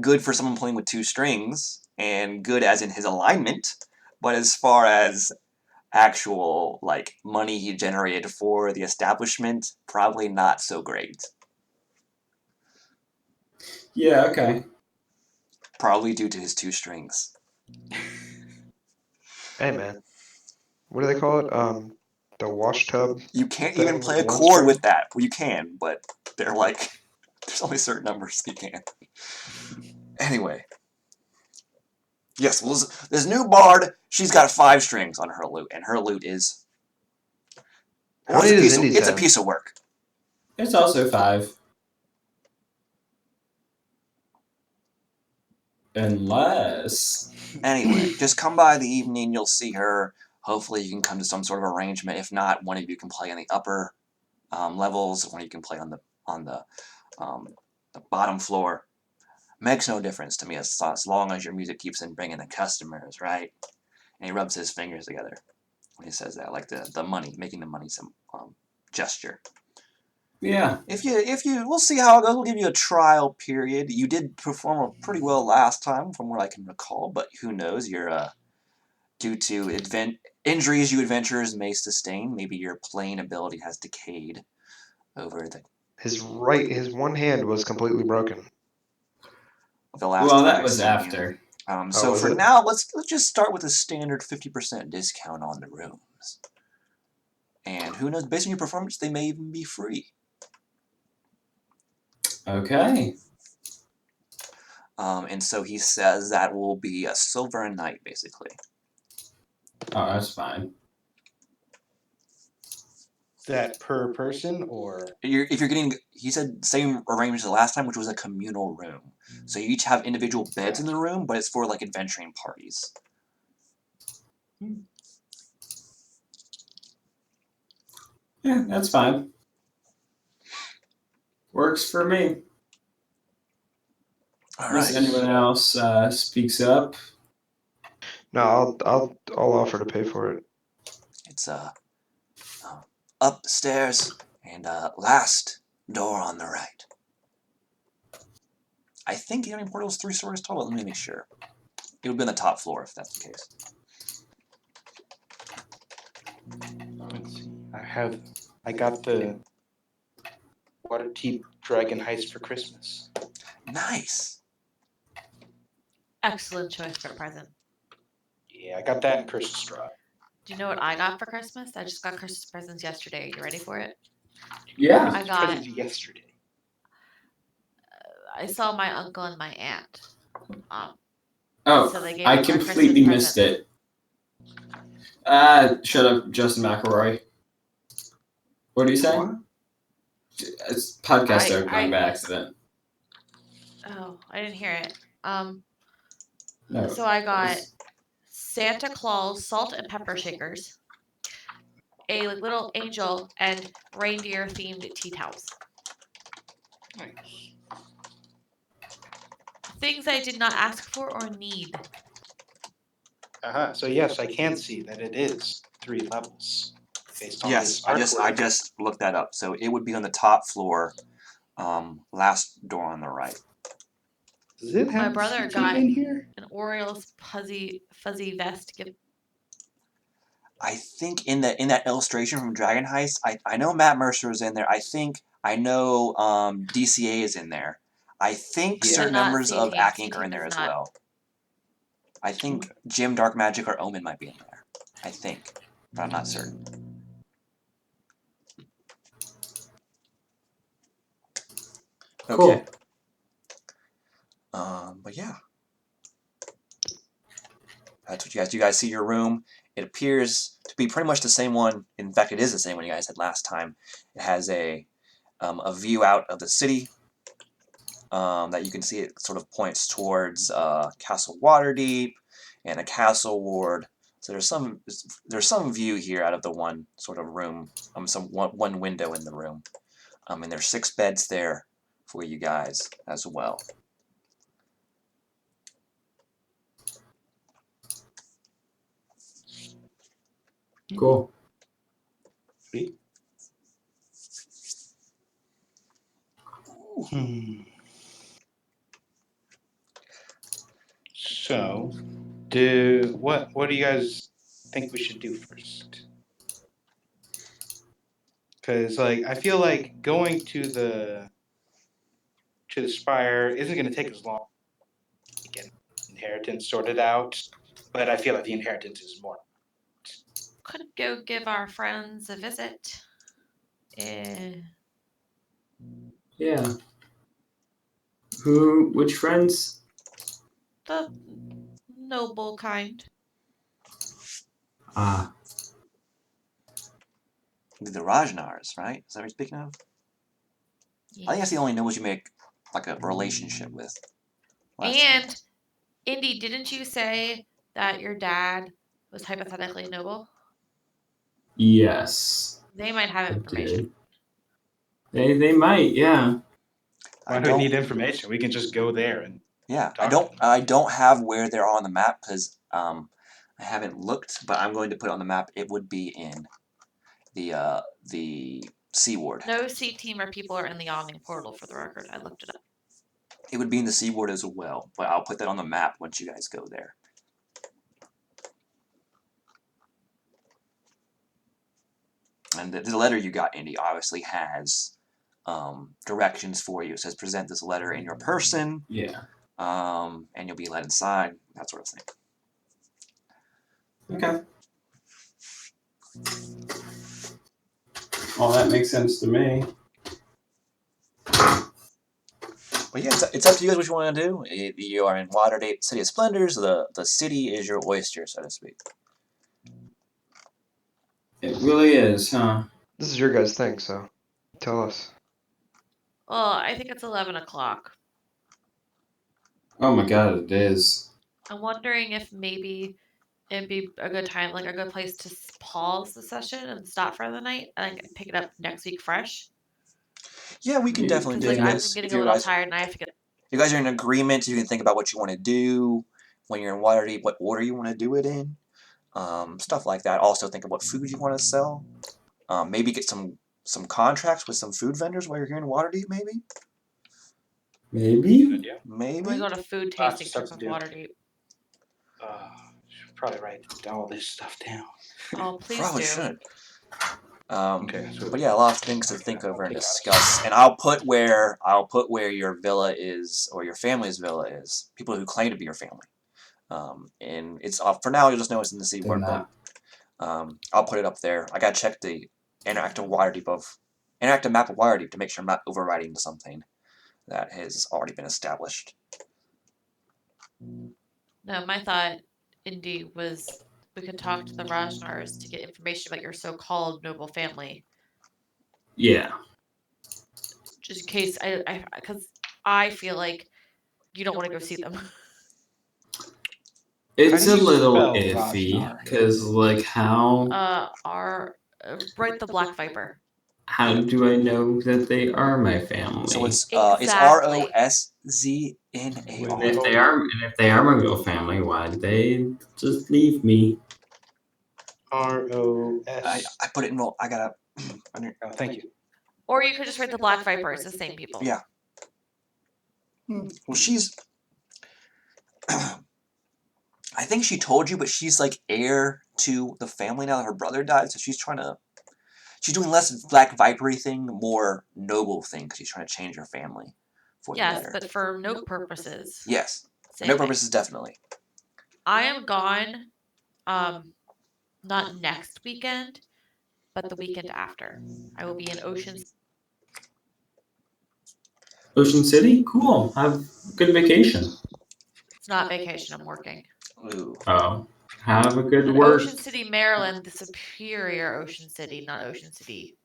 good for someone playing with 2 strings, and good as in his alignment. But as far as actual like money he generated for the establishment, probably not so great. Yeah. Okay. Probably due to his 2 strings. Hey man, what do they call it? The wash tub. You can't Thing even play with a one chord string? with that. Well, you can, but they're like there's only certain numbers you can. Anyway. Yes, well, this new bard, she's got 5 strings on her lute, and her lute is... How many does Indy's it's a have? piece of work. It's also 5. Unless. Anyway, just come by the evening, you'll see her. Hopefully you can come to some sort of arrangement. If not, one of you can play on the upper levels, one of you can play on the bottom floor. Makes no difference to me as long as your music keeps in bringing the customers, right? And he rubs his fingers together when he says that, like the money, making the money some gesture. Yeah. If you, we'll see how it goes. We'll give you a trial period. You did perform pretty well last time, from what I can recall. But who knows? You're due to injuries you adventurers may sustain. Maybe your playing ability has decayed over His one hand was completely broken. the last Well, time that I've was seen you. after. So was for it? now, let's just start with a standard 50% discount on the rooms. And who knows? Based on your performance, they may even be free. Okay. And so he says that will be a silver a night, basically. Oh, that's fine. Is that per person or? If you're getting, he said same arrangement as the last time, which was a communal room. So you each have individual beds in the room, but it's for like adventuring parties. Yeah, that's fine. Works for me. All Unless right. anyone else speaks up. No, I'll offer to pay for it. It's upstairs and last door on the right. I think the Enemy Portal is 3 stories tall, but let me make sure. It would be on the top floor if that's the case. Let's see. I got the Waterdeep Dragon Heist for Christmas. Nice. Excellent choice for a present. Yeah, I got that in Curse of Strahd. Do you know what I got for Christmas? I just got Christmas presents yesterday. You ready for it? Yeah. I got. Presents yesterday. I saw my uncle and my aunt. Oh, So they gave I us our completely Christmas missed presents. it. Shut up, Justin McElroy. What are you saying? What? It's podcast started going by accident. Oh, I didn't hear it. No. So I got Santa Claus salt and pepper shakers, a little angel, and reindeer themed tea towels. Nice. Things I did not ask for or need. So yes, I can see that it is 3 levels based on Yes, this I artwork. just looked that up. So it would be on the top floor, last door on the right. Does it My have brother something got in here? an Orioles fuzzy vest gift. I think in that illustration from Dragon Heist, I know Matt Mercer is in there. I know DCA is in there. I think Yeah. certain But not members of C-Team. Ack Inc. are C-Team in there is as not. well. I think Jim Dark Magic or Omen might be in there. I think, but I'm not certain. Okay. Cool. But yeah. That's what you guys see your room. It appears to be pretty much the same one. In fact, it is the same one you guys had last time. It has a view out of the city that you can see. It sort of points towards Castle Waterdeep and a castle ward. So there's some view here out of the one sort of room, one window in the room. And there's 6 beds there for you guys as well. Cool. So, what do you guys think we should do first? Because I feel like going to the spire isn't going to take as long to get inheritance sorted out, but I feel like the inheritance is more. Could go give our friends a visit. Yeah. Which friends? The noble kind. Ah, The Rajnars, right? Is that what you're speaking of? I think that's the only nobles you make like a relationship with. And Indy, didn't you say that your dad was hypothetically noble? yes. They might have I information. did. They might, yeah. Why do we need information? We can just go there and I don't have where they're on the map because I haven't looked, but I'm going to put it on the map. It would be in the Sea Ward. No C team or people are in the Yawning portal for the record. I looked it up. It would be in the Sea Ward as well, but I'll put that on the map once you guys go there. And the letter you got, Indy, obviously has directions for you. It says present this letter in your person. Yeah. And you'll be let inside, that sort of thing. Okay. Well, that makes sense to me. But yeah, it's up to you guys what you want to do. You are in Waterdeep, City of Splendors. The city is your oyster, so to speak. It really is, huh? This is your guys' thing, so tell us. Well, I think it's 11 o'clock. Oh my god, it is. I'm wondering if maybe it'd be a good time, like a good place to pause the session and stop for the night and pick it up next week fresh. Yeah, we can definitely do Like I'm this. getting If a you little guys, tired and I have to get. you guys are in agreement, you can think about what you want to do when you're in Waterdeep, what order you want to do it in, stuff like that. Also think of what food you want to sell. Maybe get some contracts with some food vendors while you're here in Waterdeep. Maybe. Good idea. Maybe. We go to food Lots tasting of stuff trip to of do. Waterdeep. Should probably write all this stuff down. Oh, please Probably do. should. Okay, so But yeah, a lot of things to think over and discuss. And I'll put where your villa is or your family's villa is. People who claim to be your family. And it's for now. You'll just know it's in the Sea Ward book. I'll put it up there. I gotta check the interactive map of Waterdeep to make sure I'm not overriding to something that has already been established. No, my thought, Indy, was we could talk to the Rajnars to get information about your so-called noble family. Yeah. Just in case, because I feel like you don't want to go see them. It's How a do you little spell iffy, Rajnar? because, like, how Write the Black Viper. how do I know that they are my family? So it's Exactly. Roszna. And if they are my real family, why did they just leave me? ROS. I put it in. I gotta. Oh, thank you. Or you could just write the Black Viper. It's the same people. Yeah. Well, she's. I think she told you, but she's like heir to the family now that her brother died, so she's trying to. She's doing less Black Vipery thing, more noble thing, because she's trying to change her family for the Yes, better. but for note purposes. Yes, Same no thing. purposes definitely. I am gone, not next weekend, but the weekend after. I will be in Ocean. Ocean City? Cool. Have a good vacation. It's not vacation. I'm working. Ooh. Oh. Have a good And work. Ocean City, Maryland, the superior Ocean City, not Ocean City.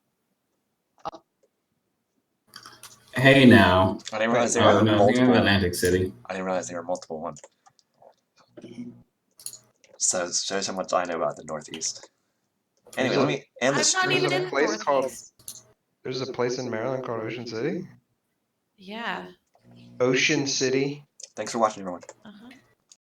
Hey now. I didn't realize there Oh were no, I think I'm multiple. Atlantic City. I didn't realize there were multiple ones. So shows how much I know about the Northeast. Anyway, let me end I'm this not stream. even There's in a the place called. Northeast. There's a place in Maryland called Ocean City. Yeah. Ocean City. Thanks for watching, everyone. Uh-huh.